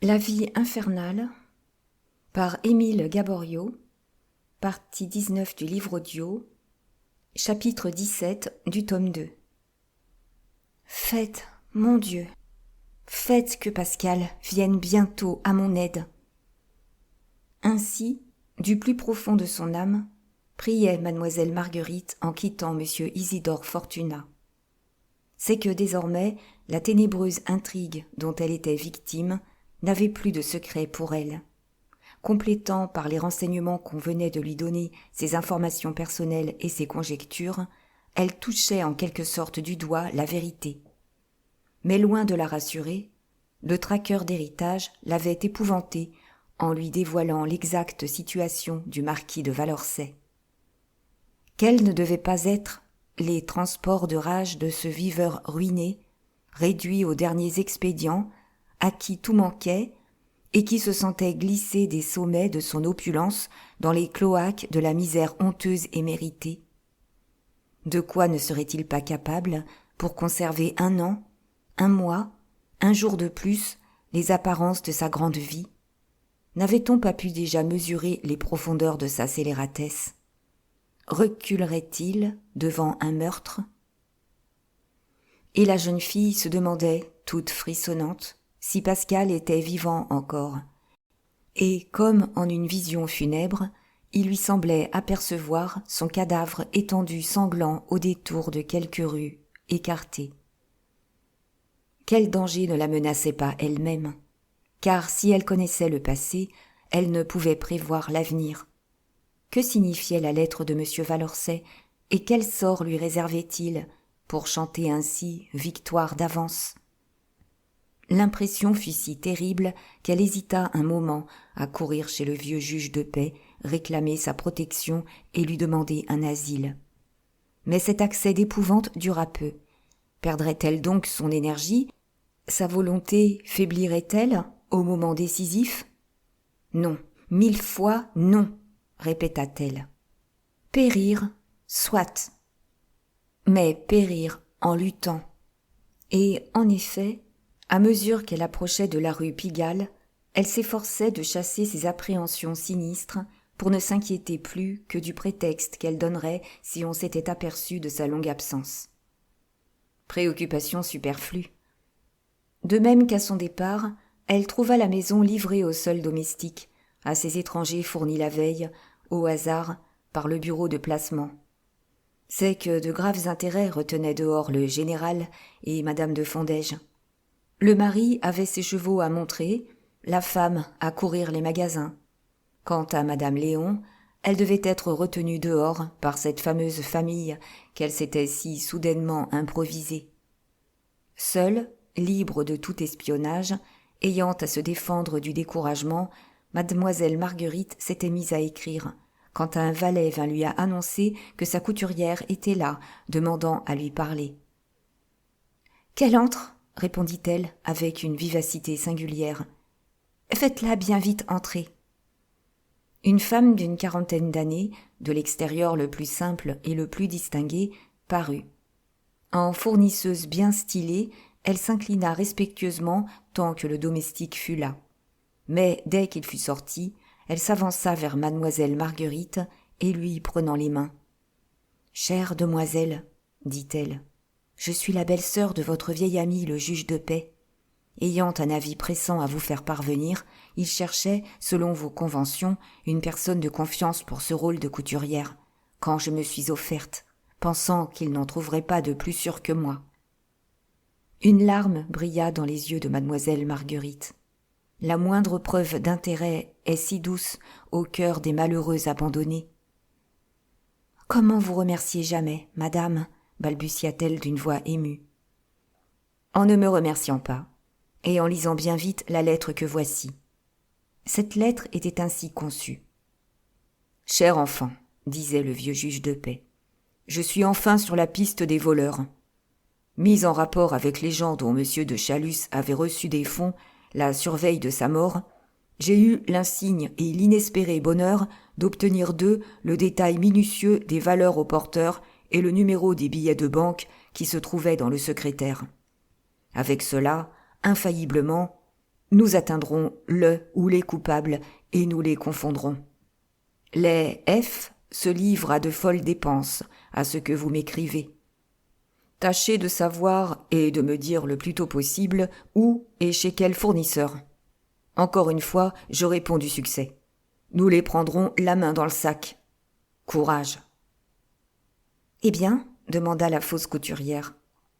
La vie infernale par Émile Gaboriau, partie 19 du livre audio, chapitre 17 du tome 2. Faites, mon Dieu, faites que Pascal vienne bientôt à mon aide. Ainsi, du plus profond de son âme, priait mademoiselle Marguerite en quittant monsieur Isidore Fortunat. C'est que désormais, la ténébreuse intrigue dont elle était victime n'avait plus de secret pour elle. Complétant par les renseignements qu'on venait de lui donner ses informations personnelles et ses conjectures, elle touchait en quelque sorte du doigt la vérité. Mais loin de la rassurer, le traqueur d'héritage l'avait épouvantée en lui dévoilant l'exacte situation du marquis de Valençay. Quels ne devaient pas être les transports de rage de ce viveur ruiné, réduit aux derniers expédients, à qui tout manquait, et qui se sentait glisser des sommets de son opulence dans les cloaques de la misère honteuse et méritée. De quoi ne serait-il pas capable, pour conserver 1 an, 1 mois, 1 jour de plus, les apparences de sa grande vie? N'avait-on pas pu déjà mesurer les profondeurs de sa scélératesse? Reculerait-il devant un meurtre? Et la jeune fille se demandait, toute frissonnante, si Pascal était vivant encore. Et, comme en une vision funèbre, il lui semblait apercevoir son cadavre étendu sanglant au détour de quelques rues écartées. Quel danger ne la menaçait pas elle-même? Car si elle connaissait le passé, elle ne pouvait prévoir l'avenir. Que signifiait la lettre de M. Valençay et quel sort lui réservait-il pour chanter ainsi victoire d'avance? L'impression fut si terrible qu'elle hésita un moment à courir chez le vieux juge de paix, réclamer sa protection et lui demander un asile. Mais cet accès d'épouvante dura peu. Perdrait-elle donc son énergie? Sa volonté faiblirait-elle au moment décisif? Non, 1000 fois non, répéta-t-elle. Périr, soit, mais périr en luttant. Et en effet, à mesure qu'elle approchait de la rue Pigalle, elle s'efforçait de chasser ses appréhensions sinistres pour ne s'inquiéter plus que du prétexte qu'elle donnerait si on s'était aperçu de sa longue absence. Préoccupation superflue. De même qu'à son départ, elle trouva la maison livrée aux seuls domestiques, à ces étrangers fournis la veille, au hasard, par le bureau de placement. C'est que de graves intérêts retenaient dehors le général et madame de Fondège. Le mari avait ses chevaux à montrer, la femme à courir les magasins. Quant à madame Léon, elle devait être retenue dehors par cette fameuse famille qu'elle s'était si soudainement improvisée. Seule, libre de tout espionnage, ayant à se défendre du découragement, mademoiselle Marguerite s'était mise à écrire, quand un valet vint lui annoncer que sa couturière était là, demandant à lui parler. « Qu'elle entre !» répondit-elle avec une vivacité singulière. « Faites-la bien vite entrer. » Une femme d'une 40aine d'années, de l'extérieur le plus simple et le plus distingué, parut. En fournisseuse bien stylée, elle s'inclina respectueusement tant que le domestique fut là. Mais dès qu'il fut sorti, elle s'avança vers mademoiselle Marguerite et lui prenant les mains. « Chère demoiselle, dit-elle, je suis la belle-sœur de votre vieil ami le juge de paix. Ayant un avis pressant à vous faire parvenir, il cherchait, selon vos conventions, une personne de confiance pour ce rôle de couturière, quand je me suis offerte, pensant qu'il n'en trouverait pas de plus sûr que moi. » Une larme brilla dans les yeux de mademoiselle Marguerite. La moindre preuve d'intérêt est si douce au cœur des malheureux abandonnés. « Comment vous remercier jamais, madame ?» balbutia-t-elle d'une voix émue. « En ne me remerciant pas, et en lisant bien vite la lettre que voici. » Cette lettre était ainsi conçue. « Cher enfant, disait le vieux juge de paix, je suis enfin sur la piste des voleurs. Mis en rapport avec les gens dont M. de Chalus avait reçu des fonds la surveille de sa mort, j'ai eu l'insigne et l'inespéré bonheur d'obtenir d'eux le détail minutieux des valeurs au porteur et le numéro des billets de banque qui se trouvaient dans le secrétaire. Avec cela, infailliblement, nous atteindrons le ou les coupables et nous les confondrons. Les F se livrent à de folles dépenses, à ce que vous m'écrivez. Tâchez de savoir et de me dire le plus tôt possible où et chez quel fournisseur. Encore une fois, je réponds du succès. Nous les prendrons la main dans le sac. Courage. Eh bien, demanda la fausse couturière,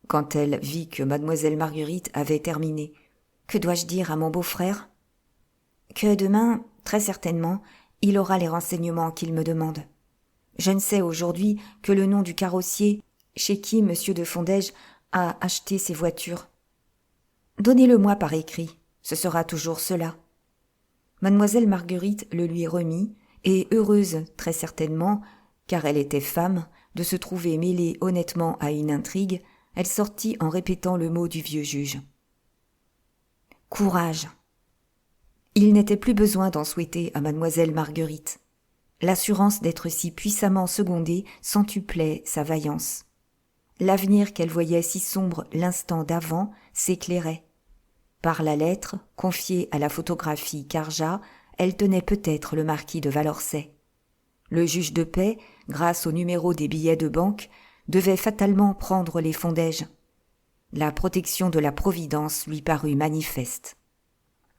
quand elle vit que mademoiselle Marguerite avait terminé. Que dois-je dire à mon beau-frère? Que demain, très certainement, il aura les renseignements qu'il me demande. Je ne sais aujourd'hui que le nom du carrossier chez qui M. de Fondège a acheté ses voitures. Donnez-le-moi par écrit, ce sera toujours cela. Mademoiselle Marguerite le lui remit, et heureuse, très certainement, car elle était femme, de se trouver mêlée honnêtement à une intrigue, elle sortit en répétant le mot du vieux juge. Courage. Il n'était plus besoin d'en souhaiter à mademoiselle Marguerite. L'assurance d'être si puissamment secondée centuplait sa vaillance. L'avenir qu'elle voyait si sombre l'instant d'avant s'éclairait. Par la lettre, confiée à la photographie Carjat, elle tenait peut-être le marquis de Valorcet. Le juge de paix, grâce au numéro des billets de banque, devait fatalement prendre les Fondège. La protection de la Providence lui parut manifeste.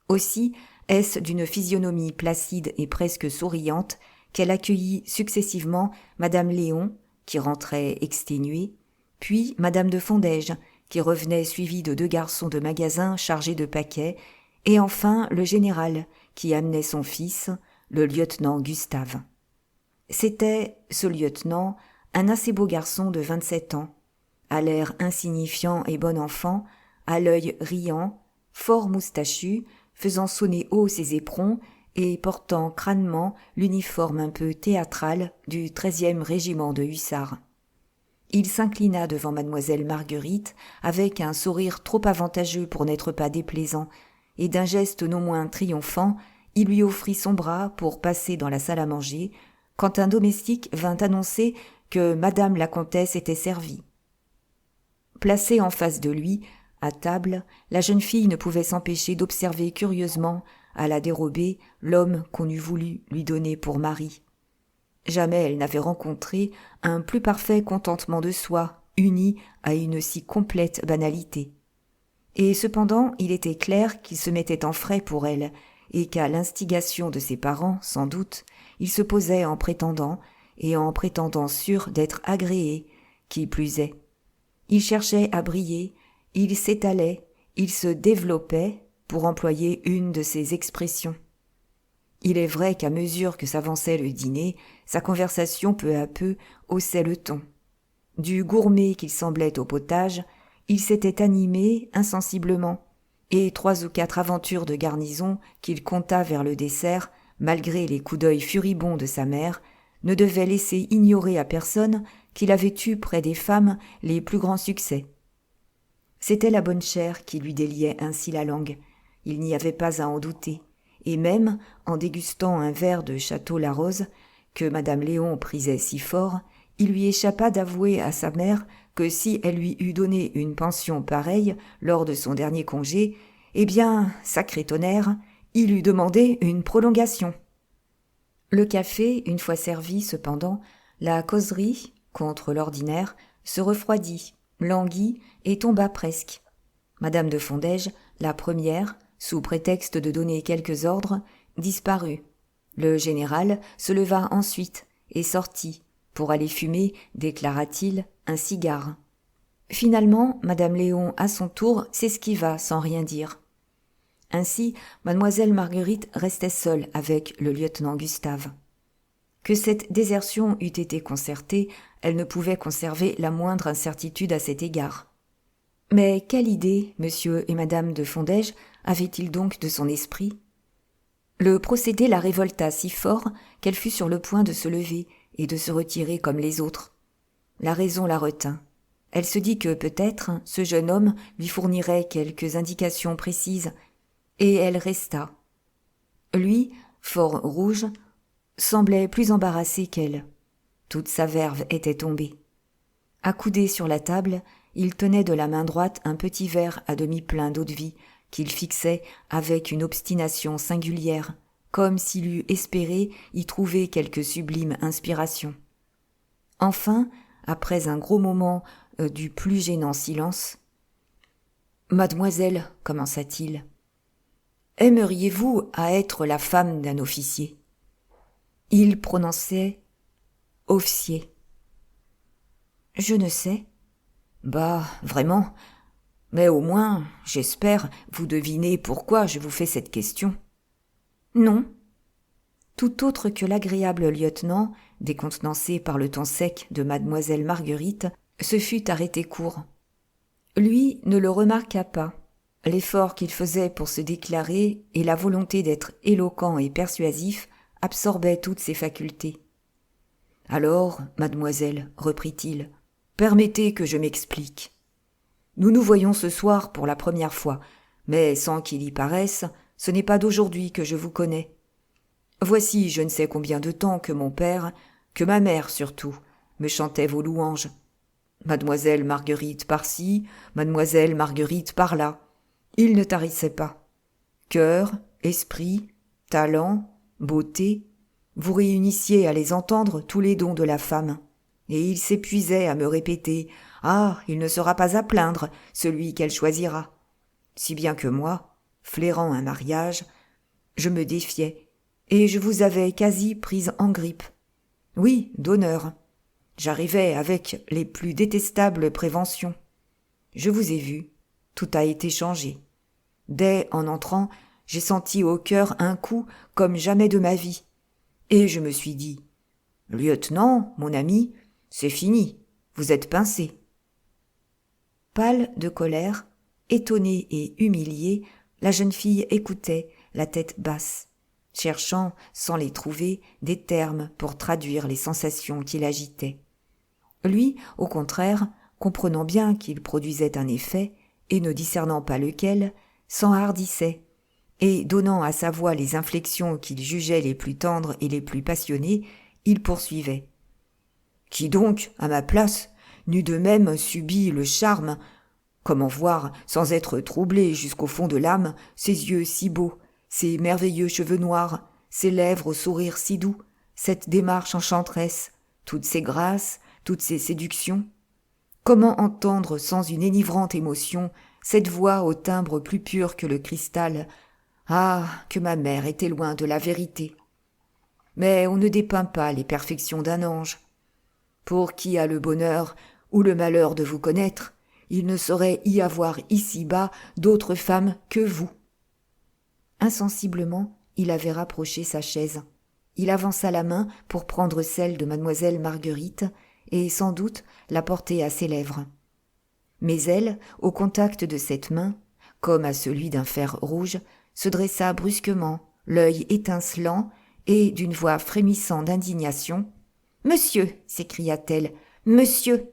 Aussi est-ce d'une physionomie placide et presque souriante qu'elle accueillit successivement Madame Léon, qui rentrait exténuée, puis Madame de Fondège, qui revenait suivie de 2 garçons de magasin chargés de paquets, et enfin le général, qui amenait son fils, le lieutenant Gustave. C'était, ce lieutenant, un assez beau garçon de 27 ans, à l'air insignifiant et bon enfant, à l'œil riant, fort moustachu, faisant sonner haut ses éperons et portant crânement l'uniforme un peu théâtral du 13e régiment de hussards. Il s'inclina devant mademoiselle Marguerite avec un sourire trop avantageux pour n'être pas déplaisant, et d'un geste non moins triomphant, il lui offrit son bras pour passer dans la salle à manger, quand un domestique vint annoncer que madame la comtesse était servie. Placée en face de lui, à table, la jeune fille ne pouvait s'empêcher d'observer curieusement, à la dérobée, l'homme qu'on eût voulu lui donner pour mari. Jamais elle n'avait rencontré un plus parfait contentement de soi, uni à une si complète banalité. Et cependant, il était clair qu'il se mettait en frais pour elle, et qu'à l'instigation de ses parents, sans doute, il se posait en prétendant sûr d'être agréé, qui plus est. Il cherchait à briller, il s'étalait, il se développait, pour employer une de ses expressions. Il est vrai qu'à mesure que s'avançait le dîner, sa conversation peu à peu haussait le ton. Du gourmet qu'il semblait au potage, il s'était animé insensiblement, et 3 ou 4 aventures de garnison qu'il conta vers le dessert, malgré les coups d'œil furibonds de sa mère, ne devaient laisser ignorer à personne qu'il avait eu près des femmes les plus grands succès. C'était la bonne chère qui lui déliait ainsi la langue, il n'y avait pas à en douter. Et même, en dégustant un verre de Château Larose, que madame Léon prisait si fort, il lui échappa d'avouer à sa mère que si elle lui eût donné une pension pareille lors de son dernier congé, eh bien, sacré tonnerre, il eût demandé une prolongation. Le café, une fois servi cependant, la causerie, contre l'ordinaire, se refroidit, languit et tomba presque. Madame de Fondège, la première, sous prétexte de donner quelques ordres, disparut. Le général se leva ensuite et sortit, pour aller fumer, déclara-t-il, un cigare. Finalement, madame Léon, à son tour, s'esquiva sans rien dire. Ainsi, mademoiselle Marguerite restait seule avec le lieutenant Gustave. Que cette désertion eût été concertée, elle ne pouvait conserver la moindre incertitude à cet égard. Mais quelle idée monsieur et madame de Fondège avaient-ils donc de son esprit? Le procédé la révolta si fort qu'elle fut sur le point de se lever et de se retirer comme les autres. La raison la retint. Elle se dit que peut-être ce jeune homme lui fournirait quelques indications précises, et elle resta. Lui, fort rouge, semblait plus embarrassé qu'elle. Toute sa verve était tombée. Accoudé sur la table, il tenait de la main droite un petit verre à demi plein d'eau-de-vie qu'il fixait avec une obstination singulière, comme s'il eût espéré y trouver quelque sublime inspiration. Enfin, après un gros moment du plus gênant silence, « Mademoiselle, commença-t-il, aimeriez-vous à être la femme d'un officier ?» Il prononçait « officier ». « Je ne sais. »« Bah, vraiment. Mais au moins, j'espère, vous devinez pourquoi je vous fais cette question. »« Non. » Tout autre que l'agréable lieutenant, décontenancé par le ton sec de mademoiselle Marguerite, se fut arrêté court. Lui ne le remarqua pas. L'effort qu'il faisait pour se déclarer et la volonté d'être éloquent et persuasif absorbaient toutes ses facultés. « Alors, mademoiselle, reprit-il, permettez que je m'explique. Nous nous voyons ce soir pour la première fois, mais sans qu'il y paraisse, ce n'est pas d'aujourd'hui que je vous connais. Voici je ne sais combien de temps que mon père, que ma mère surtout, me chantait vos louanges. Mademoiselle Marguerite par-ci, mademoiselle Marguerite par-là. Il ne tarissait pas. Cœur, esprit, talent, beauté, vous réunissiez à les entendre tous les dons de la femme. Et il s'épuisait à me répéter « Ah, il ne sera pas à plaindre, celui qu'elle choisira. » Si bien que moi, flairant un mariage, je me défiais, et je vous avais quasi prise en grippe. Oui, d'honneur. J'arrivais avec les plus détestables préventions. Je vous ai vu, tout a été changé. Dès en entrant, j'ai senti au cœur un coup comme jamais de ma vie. Et je me suis dit « Lieutenant, mon ami, c'est fini, vous êtes pincé. » Pâle de colère, étonnée et humiliée, la jeune fille écoutait, la tête basse, cherchant, sans les trouver, des termes pour traduire les sensations qui l'agitaient. Lui, au contraire, comprenant bien qu'il produisait un effet, et ne discernant pas lequel, s'enhardissait, et donnant à sa voix les inflexions qu'il jugeait les plus tendres et les plus passionnées, il poursuivait. « Qui donc, à ma place, n'eût de même subi le charme? Comment voir, sans être troublé jusqu'au fond de l'âme, ces yeux si beaux, ces merveilleux cheveux noirs, ces lèvres au sourire si doux, cette démarche enchanteresse, toutes ces grâces, toutes ces séductions? Comment entendre sans une énivrante émotion cette voix au timbre plus pur que le cristal? Ah, que ma mère était loin de la vérité! Mais on ne dépeint pas les perfections d'un ange. Pour qui a le bonheur ou le malheur de vous connaître, il ne saurait y avoir ici-bas d'autre femme que vous. » Insensiblement, il avait rapproché sa chaise. Il avança la main pour prendre celle de mademoiselle Marguerite et sans doute la porter à ses lèvres. Mais elle, au contact de cette main, comme à celui d'un fer rouge, se dressa brusquement, l'œil étincelant, et d'une voix frémissant d'indignation, « Monsieur !» s'écria-t-elle, « Monsieur !»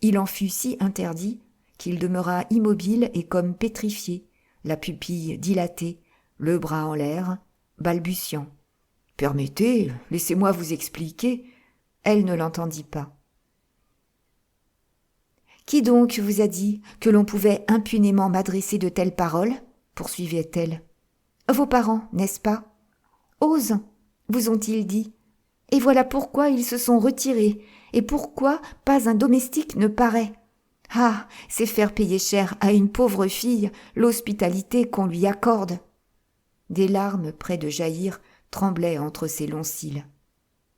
Il en fut si interdit qu'il demeura immobile et comme pétrifié, la pupille dilatée, le bras en l'air, balbutiant. « Permettez, laissez-moi vous expliquer. » Elle ne l'entendit pas. « Qui donc vous a dit que l'on pouvait impunément m'adresser de telles paroles ?» poursuivait-elle. « Vos parents, n'est-ce pas ? Ose, vous ont-ils dit ? Et voilà pourquoi ils se sont retirés, et pourquoi pas un domestique ne paraît. Ah, c'est faire payer cher à une pauvre fille l'hospitalité qu'on lui accorde. » Des larmes, près de jaillir, tremblaient entre ses longs cils.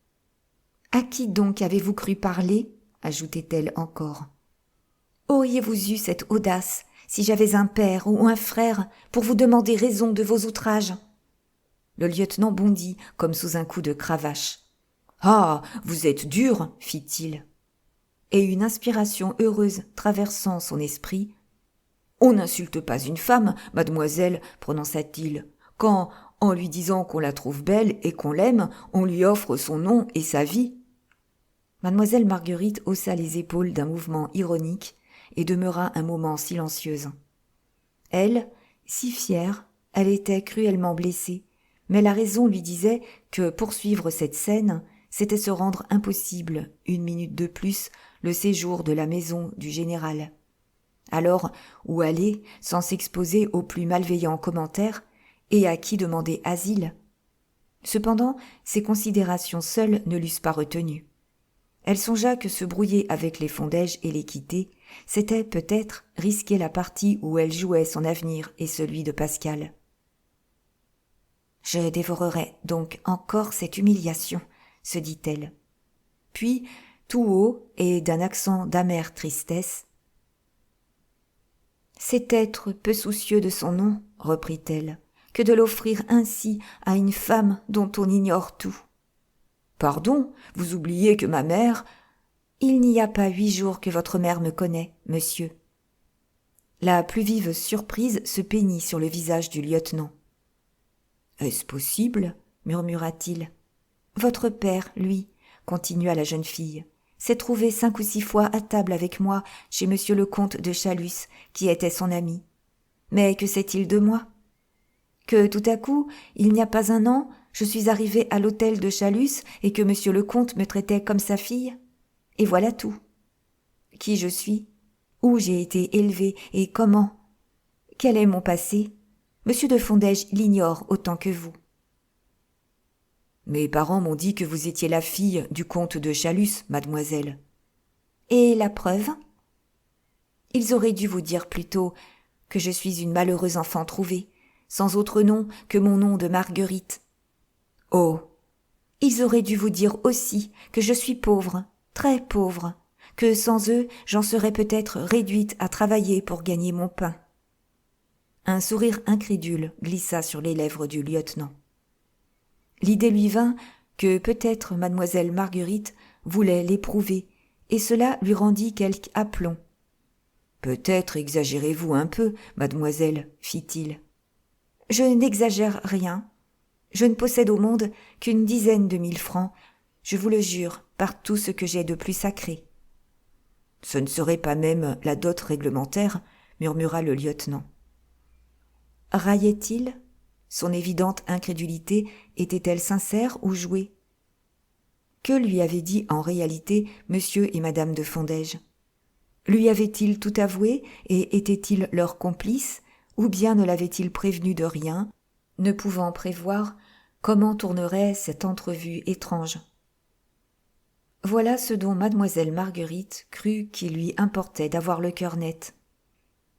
« À qui donc avez-vous cru parler ?» ajoutait-elle encore. « Auriez-vous eu cette audace si j'avais un père ou un frère pour vous demander raison de vos outrages ?» Le lieutenant bondit comme sous un coup de cravache. « Ah, vous êtes dur !» fit-il. Et une inspiration heureuse traversant son esprit, « On n'insulte pas une femme, mademoiselle, prononça-t-il, quand, en lui disant qu'on la trouve belle et qu'on l'aime, on lui offre son nom et sa vie. » Mademoiselle Marguerite haussa les épaules d'un mouvement ironique et demeura un moment silencieuse. Elle, si fière, elle était cruellement blessée, mais la raison lui disait que poursuivre cette scène, c'était se rendre impossible, une minute de plus, le séjour de la maison du général. Alors, où aller sans s'exposer aux plus malveillants commentaires, et à qui demander asile? Cependant, ces considérations seules ne l'eussent pas retenue. Elle songea que se brouiller avec les Fondège et les quitter, c'était peut-être risquer la partie où elle jouait son avenir et celui de Pascal. « Je dévorerai donc encore cette humiliation, » se dit-elle. Puis, tout haut et d'un accent d'amère tristesse, « C'est être peu soucieux de son nom, reprit-elle, que de l'offrir ainsi à une femme dont on ignore tout. »« Pardon, vous oubliez que ma mère… » »« Il n'y a pas 8 jours que votre mère me connaît, monsieur. » La plus vive surprise se peignit sur le visage du lieutenant. « Est-ce possible ?» murmura-t-il. « Votre père, lui, » continua la jeune fille, « s'est trouvé 5 ou 6 fois à table avec moi chez monsieur le comte de Chalus, qui était son ami. Mais que sait-il de moi? Que tout à coup, il n'y a pas un an, je suis arrivée à l'hôtel de Chalus et que monsieur le comte me traitait comme sa fille? Et voilà tout. Qui je suis? Où j'ai été élevée et comment? Quel est mon passé? Monsieur de Fondège l'ignore autant que vous. »« Mes parents m'ont dit que vous étiez la fille du comte de Chalus, mademoiselle. »« Et la preuve? » ?»« Ils auraient dû vous dire plutôt que je suis une malheureuse enfant trouvée, sans autre nom que mon nom de Marguerite. »« Oh ! Ils auraient dû vous dire aussi que je suis pauvre, très pauvre, que sans eux, j'en serais peut-être réduite à travailler pour gagner mon pain. » Un sourire incrédule glissa sur les lèvres du lieutenant. L'idée lui vint que peut-être mademoiselle Marguerite voulait l'éprouver, et cela lui rendit quelque aplomb. « Peut-être exagérez-vous un peu, mademoiselle, fit-il. »« Je n'exagère rien. Je ne possède au monde qu'une 10aine de 1000 francs, je vous le jure, par tout ce que j'ai de plus sacré. »« Ce ne serait pas même la dot réglementaire, » murmura le lieutenant. Raillait-il? Son évidente incrédulité était-elle sincère ou jouée? Que lui avait dit en réalité monsieur et madame de Fondège? Lui avait-il tout avoué et était-il leur complice, ou bien ne l'avait-il prévenu de rien, ne pouvant prévoir comment tournerait cette entrevue étrange? Voilà ce dont mademoiselle Marguerite crut qu'il lui importait d'avoir le cœur net.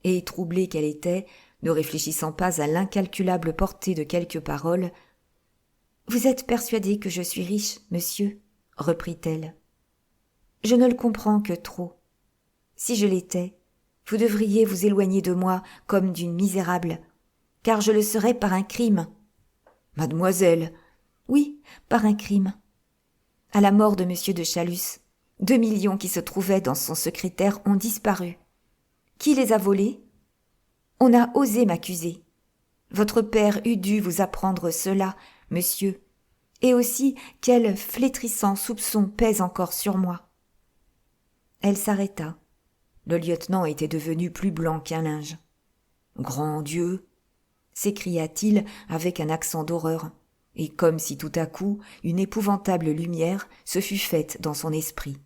Et troublée qu'elle était, ne réfléchissant pas à l'incalculable portée de quelques paroles, « Vous êtes persuadé que je suis riche, monsieur, » reprit-elle. « Je ne le comprends que trop. Si je l'étais, vous devriez vous éloigner de moi comme d'une misérable, car je le serais par un crime. »« Mademoiselle !»« Oui, par un crime. À la mort de monsieur de Chalus, 2 millions qui se trouvaient dans son secrétaire ont disparu. Qui les a volés? On a osé m'accuser. Votre père eût dû vous apprendre cela, monsieur, et aussi quel flétrissant soupçon pèse encore sur moi. » Elle s'arrêta. Le lieutenant était devenu plus blanc qu'un linge. « Grand Dieu !» s'écria-t-il avec un accent d'horreur, et comme si tout à coup une épouvantable lumière se fût faite dans son esprit.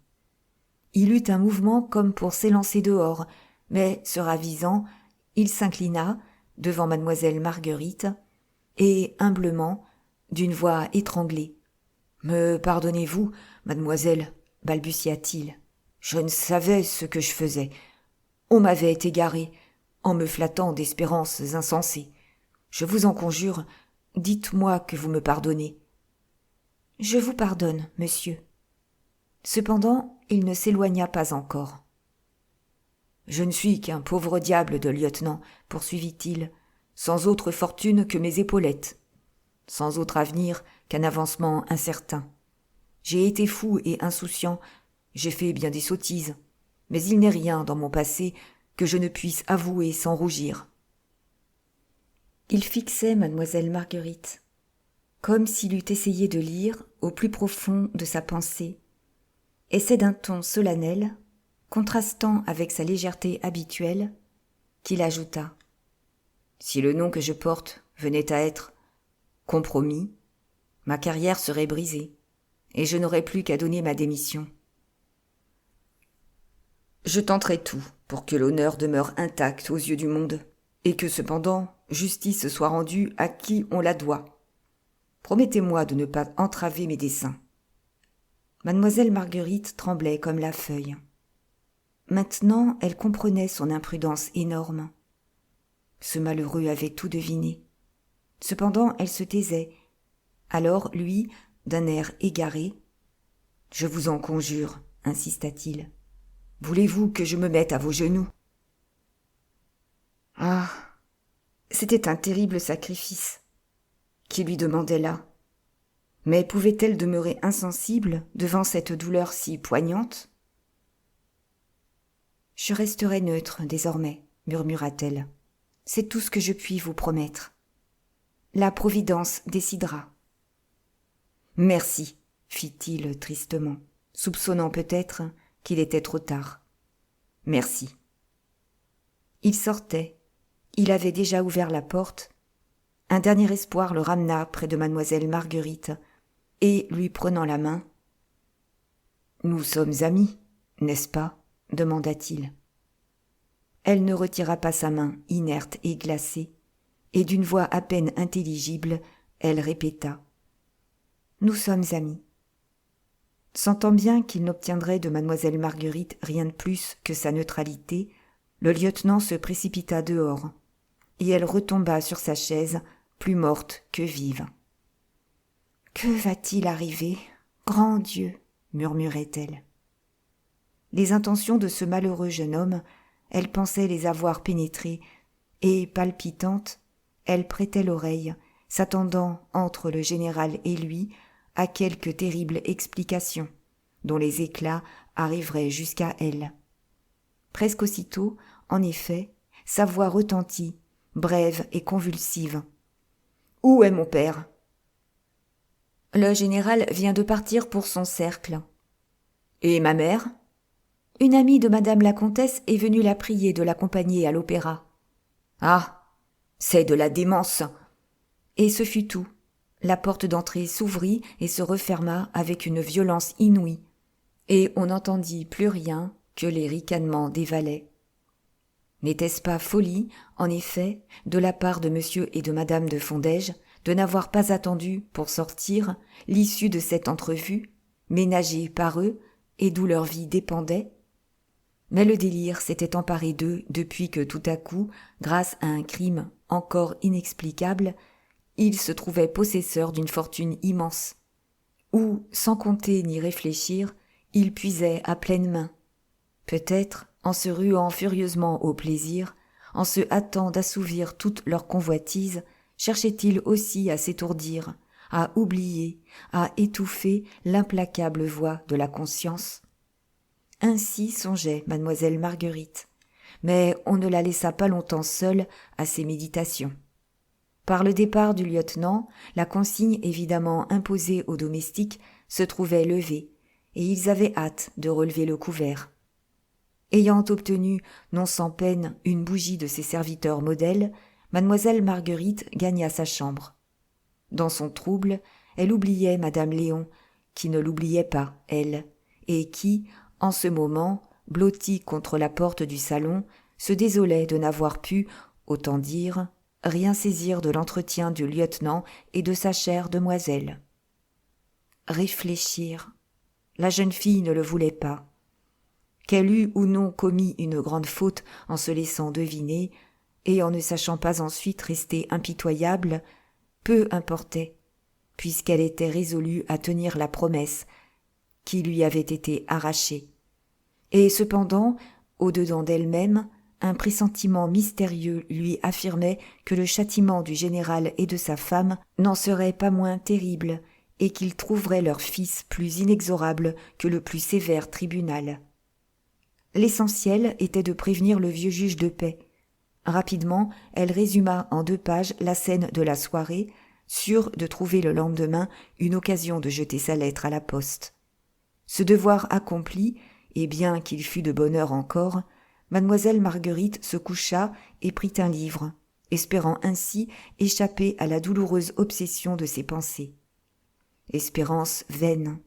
Il eut un mouvement comme pour s'élancer dehors, mais, se ravisant, il s'inclina devant mademoiselle Marguerite et, humblement, d'une voix étranglée, « Me pardonnez-vous, mademoiselle, balbutia-t-il. Je ne savais ce que je faisais. On m'avait égaré, en me flattant d'espérances insensées. Je vous en conjure, dites-moi que vous me pardonnez. »« Je vous pardonne, monsieur. » Cependant, il ne s'éloigna pas encore. « Je ne suis qu'un pauvre diable de lieutenant, » poursuivit-il, « sans autre fortune que mes épaulettes, sans autre avenir qu'un avancement incertain. J'ai été fou et insouciant, j'ai fait bien des sottises, mais il n'est rien dans mon passé que je ne puisse avouer sans rougir. » Il fixait mademoiselle Marguerite, comme s'il eût essayé de lire au plus profond de sa pensée, et c'est d'un ton solennel, contrastant avec sa légèreté habituelle, qu'il ajouta : « Si le nom que je porte venait à être compromis, ma carrière serait brisée, et je n'aurais plus qu'à donner ma démission. » Je tenterai tout pour que l'honneur demeure intact aux yeux du monde, et que cependant justice soit rendue à qui on la doit. Promettez-moi de ne pas entraver mes desseins. » Mademoiselle Marguerite tremblait comme la feuille. Maintenant, elle comprenait son imprudence énorme. Ce malheureux avait tout deviné. Cependant, elle se taisait. Alors, lui, d'un air égaré, « Je vous en conjure, insista-t-il. Voulez-vous que je me mette à vos genoux ?» Ah, c'était un terrible sacrifice. Qui lui demandait là? Mais pouvait-elle demeurer insensible devant cette douleur si poignante? « Je resterai neutre désormais, murmura-t-elle. C'est tout ce que je puis vous promettre. La Providence décidera. »« Merci, fit-il tristement, soupçonnant peut-être qu'il était trop tard. Merci. » Il sortait. Il avait déjà ouvert la porte. Un dernier espoir le ramena près de mademoiselle Marguerite et, lui prenant la main, « Nous sommes amis, n'est-ce pas ?» demanda-t-il. Elle ne retira pas sa main inerte et glacée, et d'une voix à peine intelligible, elle répéta « Nous sommes amis. » Sentant bien qu'il n'obtiendrait de mademoiselle Marguerite rien de plus que sa neutralité, le lieutenant se précipita dehors, et elle retomba sur sa chaise, plus morte que vive. « Que va-t-il arriver, grand Dieu ?» murmurait-elle. Les intentions de ce malheureux jeune homme, elle pensait les avoir pénétrées, et, palpitante, elle prêtait l'oreille, s'attendant entre le général et lui à quelque terrible explication, dont les éclats arriveraient jusqu'à elle. Presque aussitôt, en effet, sa voix retentit, brève et convulsive. « Où est mon père ?» « Le général vient de partir pour son cercle. »« Et ma mère ?» ?»« Une amie de madame la comtesse est venue la prier de l'accompagner à l'opéra. »« Ah, c'est de la démence !» Et ce fut tout. La porte d'entrée s'ouvrit et se referma avec une violence inouïe, et on n'entendit plus rien que les ricanements des valets. N'était-ce pas folie, en effet, de la part de monsieur et de madame de Fondège, de n'avoir pas attendu, pour sortir, l'issue de cette entrevue, ménagée par eux et d'où leur vie dépendait? Mais le délire s'était emparé d'eux depuis que tout à coup, grâce à un crime encore inexplicable, ils se trouvaient possesseurs d'une fortune immense, où, sans compter ni réfléchir, ils puisaient à pleine main. Peut-être, en se ruant furieusement au plaisir, en se hâtant d'assouvir toute leur convoitise, cherchaient-ils aussi à s'étourdir, à oublier, à étouffer l'implacable voix de la conscience. Ainsi songeait mademoiselle Marguerite, mais on ne la laissa pas longtemps seule à ses méditations. Par le départ du lieutenant, la consigne évidemment imposée aux domestiques se trouvait levée, et ils avaient hâte de relever le couvert. Ayant obtenu, non sans peine, une bougie de ses serviteurs modèles, mademoiselle Marguerite gagna sa chambre. Dans son trouble, elle oubliait madame Léon, qui ne l'oubliait pas, elle, et qui, en ce moment, blottie contre la porte du salon, se désolait de n'avoir pu, autant dire, rien saisir de l'entretien du lieutenant et de sa chère demoiselle. Réfléchir. La jeune fille ne le voulait pas. Qu'elle eût ou non commis une grande faute en se laissant deviner, et en ne sachant pas ensuite rester impitoyable, peu importait, puisqu'elle était résolue à tenir la promesse qui lui avait été arrachée. Et cependant, au-dedans d'elle-même, un pressentiment mystérieux lui affirmait que le châtiment du général et de sa femme n'en serait pas moins terrible et qu'ils trouveraient leur fils plus inexorable que le plus sévère tribunal. L'essentiel était de prévenir le vieux juge de paix. Rapidement, elle résuma en 2 pages la scène de la soirée, sûre de trouver le lendemain une occasion de jeter sa lettre à la poste. Ce devoir accompli, et bien qu'il fût de bonne heure encore, mademoiselle Marguerite se coucha et prit un livre, espérant ainsi échapper à la douloureuse obsession de ses pensées. Espérance vaine.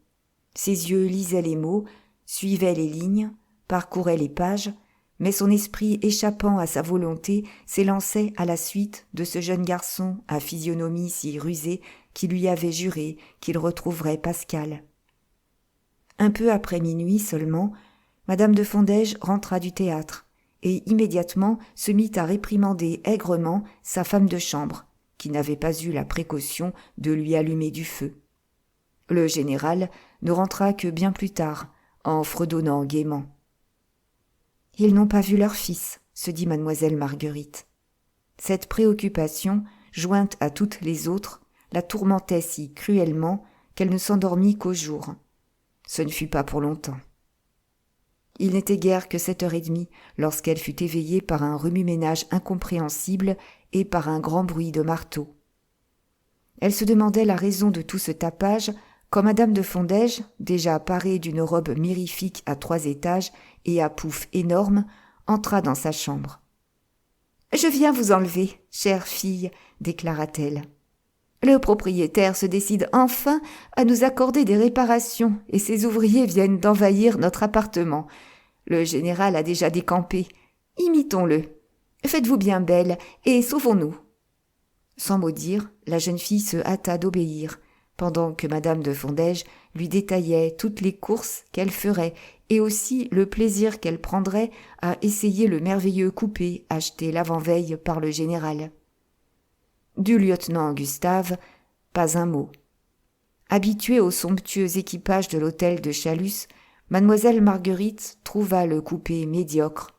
Ses yeux lisaient les mots, suivaient les lignes, parcourait les pages, mais son esprit échappant à sa volonté s'élançait à la suite de ce jeune garçon à physionomie si rusée qui lui avait juré qu'il retrouverait Pascal. Un peu après minuit seulement, Madame de Fondège rentra du théâtre et immédiatement se mit à réprimander aigrement sa femme de chambre, qui n'avait pas eu la précaution de lui allumer du feu. Le général ne rentra que bien plus tard, en fredonnant gaiement. « Ils n'ont pas vu leur fils », se dit mademoiselle Marguerite. Cette préoccupation, jointe à toutes les autres, la tourmentait si cruellement qu'elle ne s'endormit qu'au jour. Ce ne fut pas pour longtemps. Il n'était guère que 7h30 lorsqu'elle fut éveillée par un remue-ménage incompréhensible et par un grand bruit de marteau. Elle se demandait la raison de tout ce tapage quand madame de Fondège, déjà parée d'une robe mirifique à 3 étages et à pouffe énorme, entra dans sa chambre. « Je viens vous enlever, chère fille, déclara-t-elle. Le propriétaire se décide enfin à nous accorder des réparations et ses ouvriers viennent d'envahir notre appartement. Le général a déjà décampé. Imitons-le. Faites-vous bien belle et sauvons-nous. » Sans mot dire, la jeune fille se hâta d'obéir, pendant que madame de Fondège lui détaillait toutes les courses qu'elle ferait et aussi le plaisir qu'elle prendrait à essayer le merveilleux coupé acheté l'avant-veille par le général. Du lieutenant Gustave, pas un mot. Habituée au somptueux équipage de l'hôtel de Chalus, mademoiselle Marguerite trouva le coupé médiocre.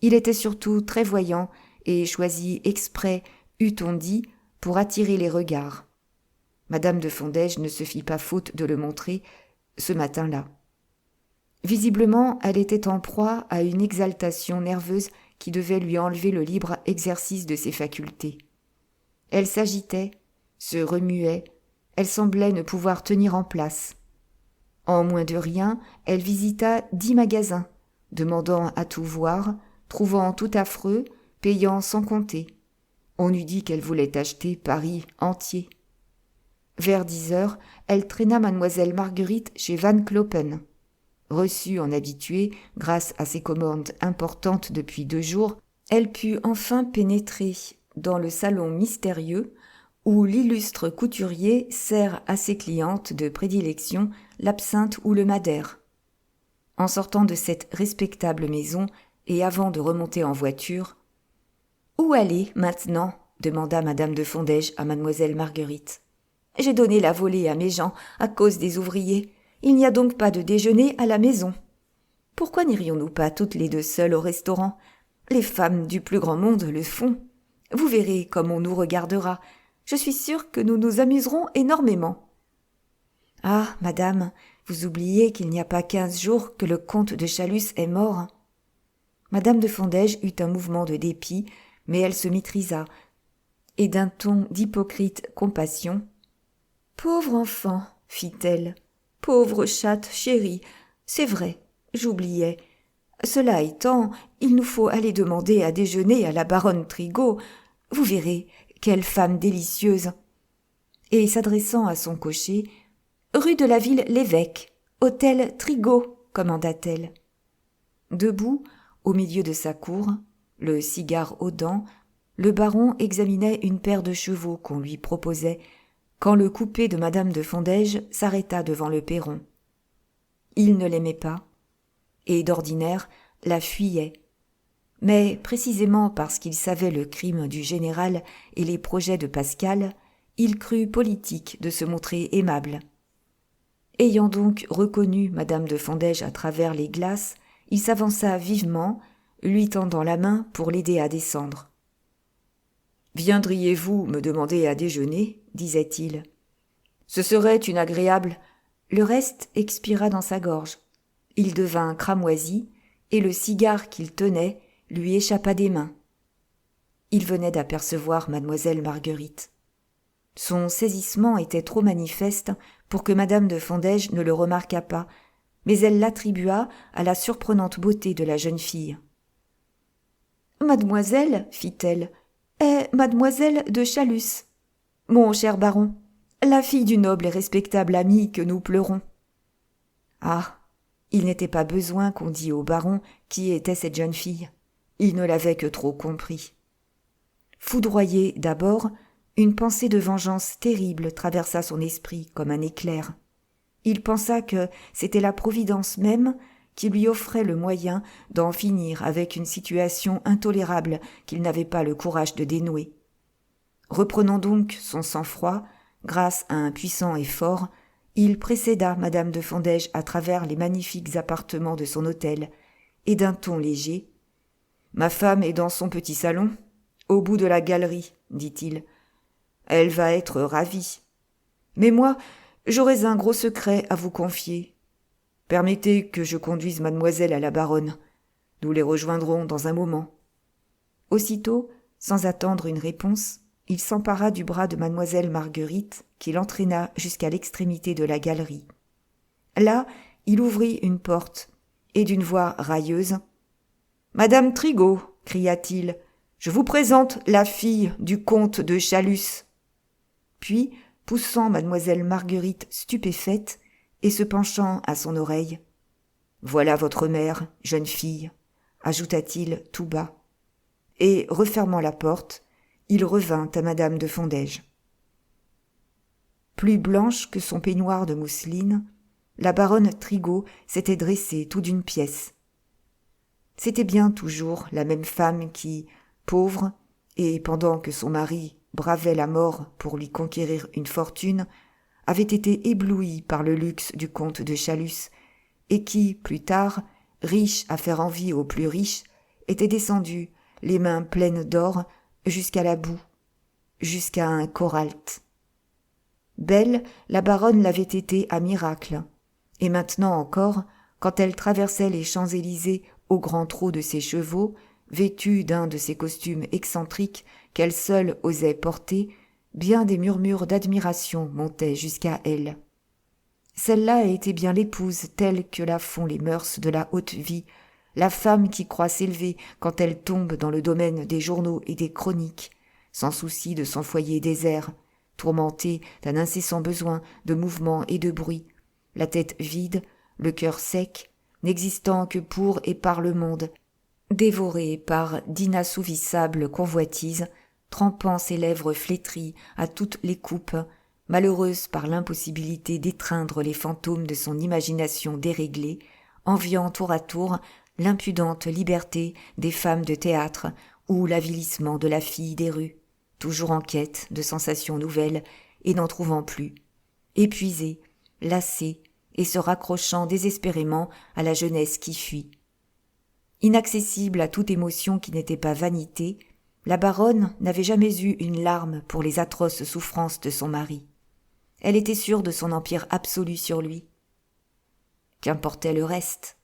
Il était surtout très voyant et choisi exprès, eût-on dit, pour attirer les regards. Madame de Fondège ne se fit pas faute de le montrer ce matin-là. Visiblement, elle était en proie à une exaltation nerveuse qui devait lui enlever le libre exercice de ses facultés. Elle s'agitait, se remuait, elle semblait ne pouvoir tenir en place. En moins de rien, elle visita 10 magasins, demandant à tout voir, trouvant tout affreux, payant sans compter. On eût dit qu'elle voulait acheter Paris entier. Vers 10h, elle traîna mademoiselle Marguerite chez Van Clopen. Reçue en habituée, grâce à ses commandes importantes depuis 2 jours, elle put enfin pénétrer dans le salon mystérieux où l'illustre couturier sert à ses clientes de prédilection l'absinthe ou le madère. En sortant de cette respectable maison et avant de remonter en voiture, « Où aller maintenant ?» demanda madame de Fondège à mademoiselle Marguerite. « J'ai donné la volée à mes gens à cause des ouvriers. Il n'y a donc pas de déjeuner à la maison. Pourquoi n'irions-nous pas toutes les 2 seules au restaurant ? Les femmes du plus grand monde le font. Vous verrez comme on nous regardera. Je suis sûre que nous nous amuserons énormément. » « Ah, madame, vous oubliez qu'il n'y a pas 15 jours que le comte de Chalus est mort. » Madame de Fondège eut un mouvement de dépit, mais elle se maîtrisa, et d'un ton d'hypocrite compassion, « Pauvre enfant, fit-elle, pauvre chatte chérie, c'est vrai, j'oubliais. Cela étant, il nous faut aller demander à déjeuner à la baronne Trigault. Vous verrez, quelle femme délicieuse. » Et s'adressant à son cocher, « Rue de la Ville-l'Évêque, hôtel Trigault, » commanda-t-elle. Debout, au milieu de sa cour, le cigare aux dents, le baron examinait une paire de chevaux qu'on lui proposait, quand le coupé de madame de Fondège s'arrêta devant le perron. Il ne l'aimait pas, et d'ordinaire la fuyait. Mais précisément parce qu'il savait le crime du général et les projets de Pascal, il crut politique de se montrer aimable. Ayant donc reconnu madame de Fondège à travers les glaces, il s'avança vivement, lui tendant la main pour l'aider à descendre. « Viendriez-vous me demander à déjeuner ?» disait-il. « Ce serait une agréable... » Le reste expira dans sa gorge. Il devint cramoisi, et le cigare qu'il tenait lui échappa des mains. Il venait d'apercevoir mademoiselle Marguerite. Son saisissement était trop manifeste pour que madame de Fondège ne le remarquât pas, mais elle l'attribua à la surprenante beauté de la jeune fille. « Mademoiselle, fit-elle, est mademoiselle de Chalus, mon cher baron, la fille du noble et respectable ami que nous pleurons. » Ah, Il n'était pas besoin qu'on dît au baron qui était cette jeune fille. Il ne l'avait que trop compris. Foudroyé d'abord, une pensée de vengeance terrible traversa son esprit comme un éclair. Il pensa que c'était la providence même qui lui offrait le moyen d'en finir avec une situation intolérable qu'il n'avait pas le courage de dénouer. Reprenant donc son sang-froid, grâce à un puissant effort, il précéda madame de Fondège à travers les magnifiques appartements de son hôtel, et d'un ton léger. « Ma femme est dans son petit salon, au bout de la galerie, dit-il. Elle va être ravie. Mais moi, j'aurais un gros secret à vous confier. Permettez que je conduise mademoiselle à la baronne. Nous les rejoindrons dans un moment. » Aussitôt, sans attendre une réponse, il s'empara du bras de mademoiselle Marguerite, qui l'entraîna jusqu'à l'extrémité de la galerie. Là, il ouvrit une porte, et d'une voix railleuse, « Madame Trigault, cria-t-il, je vous présente la fille du comte de Chalus. » Puis, poussant mademoiselle Marguerite stupéfaite, et se penchant à son oreille, « Voilà votre mère, jeune fille, » ajouta-t-il tout bas. Et, refermant la porte, il revint à madame de Fondège. Plus blanche que son peignoir de mousseline, la baronne Trigault s'était dressée tout d'une pièce. C'était bien toujours la même femme qui, pauvre, et pendant que son mari bravait la mort pour lui conquérir une fortune, avait été éblouie par le luxe du comte de Chalus, et qui, plus tard, riche à faire envie aux plus riches, était descendue, les mains pleines d'or, jusqu'à la boue, jusqu'à un Coralt. Belle, la baronne l'avait été à miracle, et maintenant encore, quand elle traversait les Champs-Élysées au grand trot de ses chevaux, vêtue d'un de ces costumes excentriques qu'elle seule osait porter, bien des murmures d'admiration montaient jusqu'à elle. Celle-là était bien l'épouse telle que la font les mœurs de la haute vie, la femme qui croit s'élever quand elle tombe dans le domaine des journaux et des chroniques, sans souci de son foyer désert, tourmentée d'un incessant besoin de mouvement et de bruit, la tête vide, le cœur sec, n'existant que pour et par le monde, dévorée par d'inassouvissables convoitises, trempant ses lèvres flétries à toutes les coupes, malheureuse par l'impossibilité d'étreindre les fantômes de son imagination déréglée, enviant tour à tour l'impudente liberté des femmes de théâtre ou l'avilissement de la fille des rues, toujours en quête de sensations nouvelles et n'en trouvant plus, épuisée, lassée et se raccrochant désespérément à la jeunesse qui fuit. Inaccessible à toute émotion qui n'était pas vanité, la baronne n'avait jamais eu une larme pour les atroces souffrances de son mari. Elle était sûre de son empire absolu sur lui. Qu'importait le reste?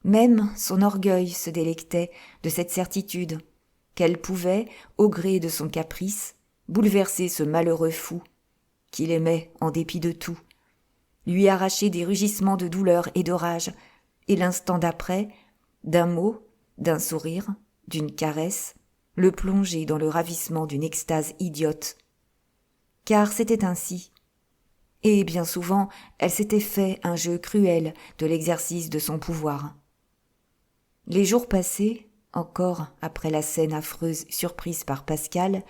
Même son orgueil se délectait de cette certitude qu'elle pouvait, au gré de son caprice, bouleverser ce malheureux fou, qu'il aimait en dépit de tout, lui arracher des rugissements de douleur et de rage, et l'instant d'après, d'un mot, d'un sourire, d'une caresse, le plonger dans le ravissement d'une extase idiote. Car c'était ainsi. Et bien souvent, elle s'était fait un jeu cruel de l'exercice de son pouvoir. Les jours passés, encore après la scène affreuse surprise par Pascal,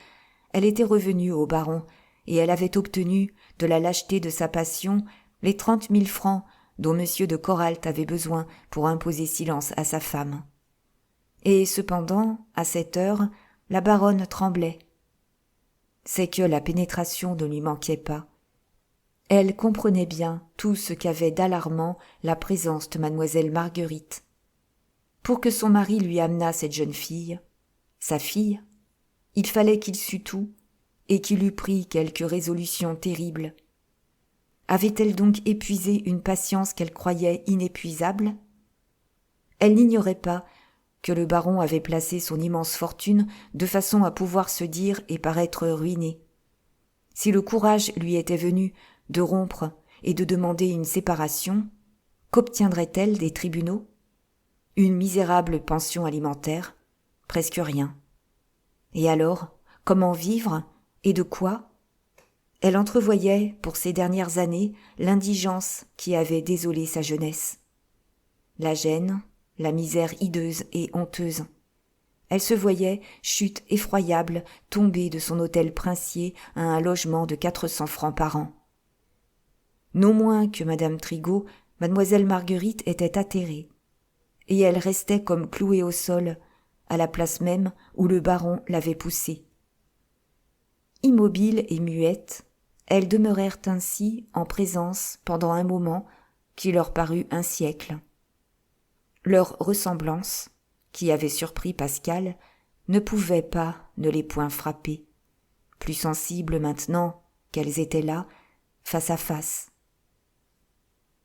elle était revenue au baron, et elle avait obtenu, de la lâcheté de sa passion, les 30 000 francs dont M. de Coralt avait besoin pour imposer silence à sa femme. Et cependant, à cette heure, la baronne tremblait. C'est que la pénétration ne lui manquait pas. Elle comprenait bien tout ce qu'avait d'alarmant la présence de mademoiselle Marguerite. Pour que son mari lui amenât cette jeune fille, sa fille, il fallait qu'il sût tout et qu'il eût pris quelque résolution terrible. Avait-elle donc épuisé une patience qu'elle croyait inépuisable? Elle n'ignorait pas que le baron avait placé son immense fortune de façon à pouvoir se dire et paraître ruiné. Si le courage lui était venu de rompre et de demander une séparation, qu'obtiendrait-elle des tribunaux? Une misérable pension alimentaire, presque rien. Et alors, comment vivre et de quoi? Elle entrevoyait, pour ces dernières années, l'indigence qui avait désolé sa jeunesse. la gêne, la misère hideuse et honteuse. Elle se voyait, chute effroyable, tomber de son hôtel princier à un logement de 400 francs par an. Non moins que madame Trigault, mademoiselle Marguerite était atterrée, et elle restait comme clouée au sol, à la place même où le baron l'avait poussée. Immobiles et muettes, elles demeurèrent ainsi en présence pendant un moment qui leur parut un siècle. Leur ressemblance, qui avait surpris Pascal, ne pouvait pas ne les point frapper, plus sensibles maintenant qu'elles étaient là, face à face.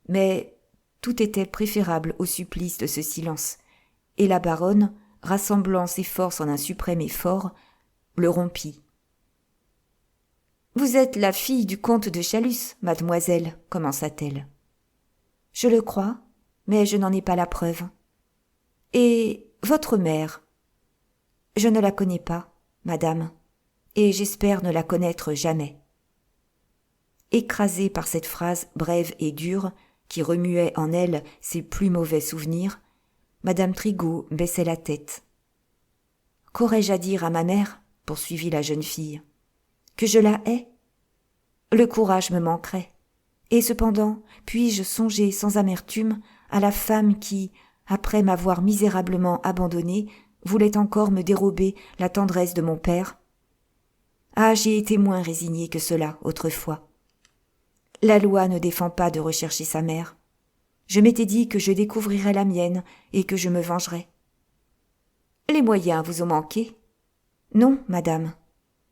Mais tout était préférable au supplice de ce silence, et la baronne, rassemblant ses forces en un suprême effort, le rompit. « Vous êtes la fille du comte de Chalus, mademoiselle, commença-t-elle. « Je le crois, mais je n'en ai pas la preuve. Et votre mère ? Je ne la connais pas, madame, et j'espère ne la connaître jamais. » Écrasée par cette phrase brève et dure, qui remuait en elle ses plus mauvais souvenirs, madame Trigault baissait la tête. « Qu'aurais-je à dire à ma mère ? Poursuivit la jeune fille. Que je la hais ? Le courage me manquerait. Et cependant, puis-je songer sans amertume à la femme qui, après m'avoir misérablement abandonnée, voulait encore me dérober la tendresse de mon père ? Ah, j'ai été moins résignée que cela autrefois. La loi ne défend pas de rechercher sa mère. Je m'étais dit que je découvrirais la mienne et que je me vengerais. Les moyens vous ont manqué ? Non, madame.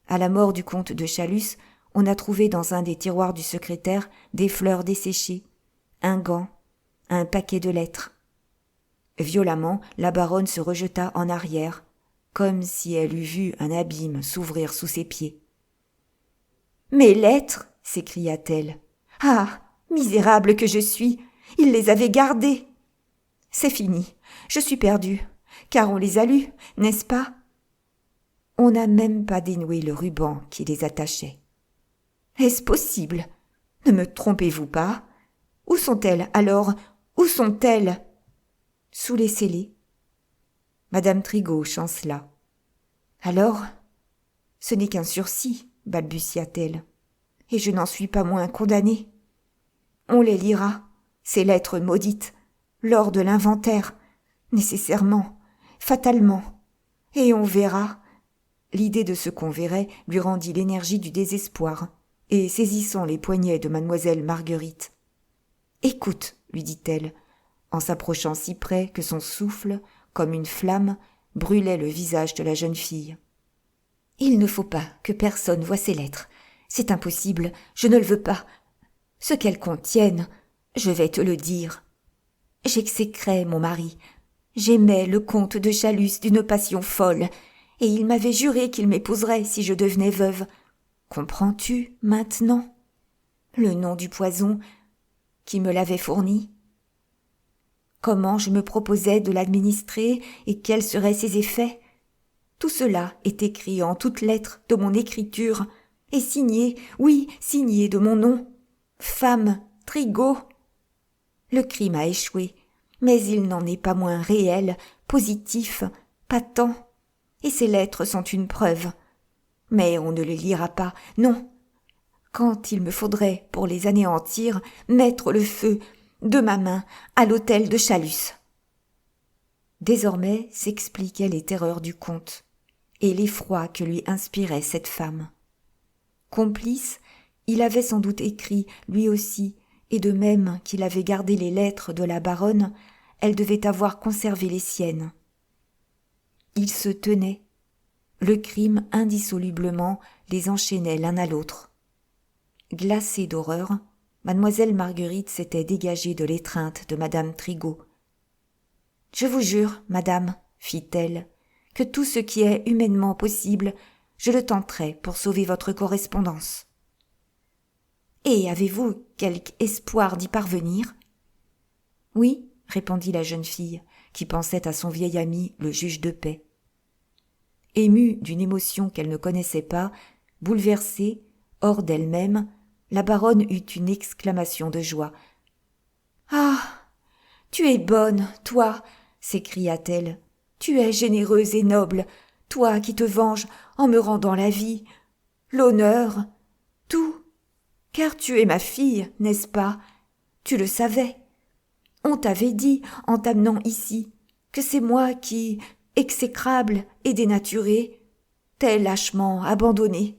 À la mort du comte de Chalus, on a trouvé dans un des tiroirs du secrétaire des fleurs desséchées, un gant, un paquet de lettres. Violemment, la baronne se rejeta en arrière, comme si elle eût vu un abîme s'ouvrir sous ses pieds. « Mes lettres !» s'écria-t-elle. « Ah, misérable que je suis ! Il les avait gardées ! C'est fini, je suis perdue, car on les a lues, n'est-ce pas ? On n'a même pas dénoué le ruban qui les attachait. Est-ce possible ? Ne me trompez-vous pas ? Où sont-elles alors ? Où sont-elles ? Sous les scellés. Madame Trigault chancela. Alors, ce n'est qu'un sursis, balbutia-t-elle, et je n'en suis pas moins condamnée. On les lira, ces lettres maudites, lors de l'inventaire, nécessairement, fatalement, et on verra. L'idée de ce qu'on verrait lui rendit l'énergie du désespoir, et saisissant les poignets de mademoiselle Marguerite. « Écoute, lui dit-elle, en s'approchant si près que son souffle, comme une flamme, brûlait le visage de la jeune fille. « Il ne faut pas que personne voie ces lettres. C'est impossible, je ne le veux pas. Ce qu'elles contiennent, je vais te le dire. J'exécrais mon mari. J'aimais le comte de Chalus d'une passion folle, et il m'avait juré qu'il m'épouserait si je devenais veuve. Comprends-tu maintenant le nom du poison qui me l'avait fourni ? Comment je me proposais de l'administrer et quels seraient ses effets ? Tout cela est écrit en toutes lettres de mon écriture et signé, oui, signé de mon nom. Femme Trigault. Le crime a échoué, mais il n'en est pas moins réel, positif, patent, et ces lettres sont une preuve. Mais on ne les lira pas, non. Quand il me faudrait, pour les anéantir, mettre le feu, de ma main, à l'hôtel de Chalus. Désormais s'expliquaient les terreurs du comte, et l'effroi que lui inspirait cette femme. Complice, il avait sans doute écrit, lui aussi, et de même qu'il avait gardé les lettres de la baronne, elle devait avoir conservé les siennes. Ils se tenaient. Le crime indissolublement les enchaînait l'un à l'autre. Glacée d'horreur, mademoiselle Marguerite s'était dégagée de l'étreinte de madame Trigault. « Je vous jure, madame, fit-elle, que tout ce qui est humainement possible, je le tenterai pour sauver votre correspondance. »« Et avez-vous quelque espoir d'y parvenir ?»« Oui, » répondit la jeune fille, qui pensait à son vieil ami, le juge de paix. Émue d'une émotion qu'elle ne connaissait pas, bouleversée, hors d'elle-même, la baronne eut une exclamation de joie. « Ah ! Tu es bonne, toi, s'écria-t-elle. Tu es généreuse et noble, toi qui te venges en me rendant la vie, l'honneur, tout. Car tu es ma fille, n'est-ce pas? Tu le savais. On t'avait dit, en t'amenant ici, que c'est moi qui, exécrable et dénaturée, t'ai lâchement abandonnée.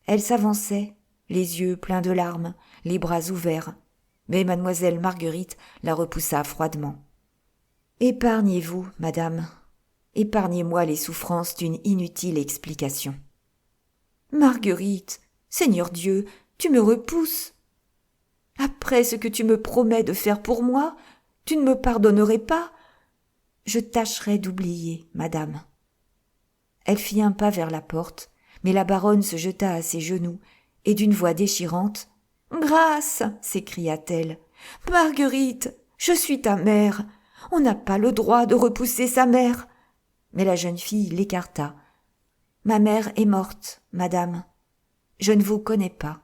Elle s'avançait, les yeux pleins de larmes, les bras ouverts, mais mademoiselle Marguerite la repoussa froidement. « Épargnez-vous, madame, épargnez-moi les souffrances d'une inutile explication. »« Marguerite, Seigneur Dieu, tu me repousses. Après ce que tu me promets de faire pour moi, tu ne me pardonnerais pas? Je tâcherai d'oublier, madame. » Elle fit un pas vers la porte, mais la baronne se jeta à ses genoux, et d'une voix déchirante, « Grâce !» s'écria-t-elle. « Marguerite, je suis ta mère. On n'a pas le droit de repousser sa mère. » Mais la jeune fille l'écarta. « Ma mère est morte, madame. Je ne vous connais pas. »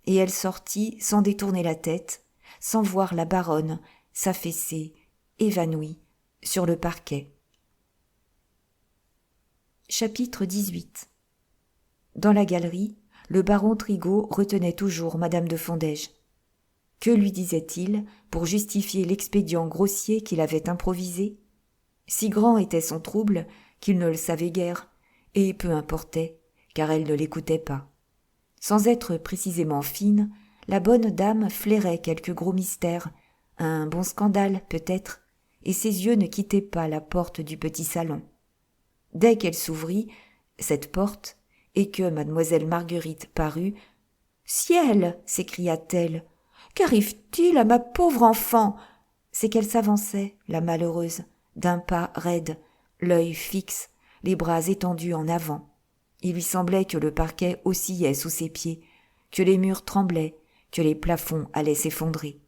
Et elle sortit sans détourner la tête, sans voir la baronne s'affaisser, évanouie, sur le parquet. Chapitre 18. Dans la galerie, le baron Trigault retenait toujours madame de Fondège. Que lui disait-il pour justifier l'expédient grossier qu'il avait improvisé? Si grand était son trouble qu'il ne le savait guère, et peu importait, car elle ne l'écoutait pas. Sans être précisément fine, la bonne dame flairait quelque gros mystère, un bon scandale peut-être, et ses yeux ne quittaient pas la porte du petit salon. Dès qu'elle s'ouvrit, cette porte, et que mademoiselle Marguerite parut, « Ciel !» s'écria-t-elle. « Qu'arrive-t-il à ma pauvre enfant ?» C'est qu'elle s'avançait, la malheureuse, d'un pas raide, l'œil fixe, les bras étendus en avant. Il lui semblait que le parquet oscillait sous ses pieds, que les murs tremblaient, que les plafonds allaient s'effondrer.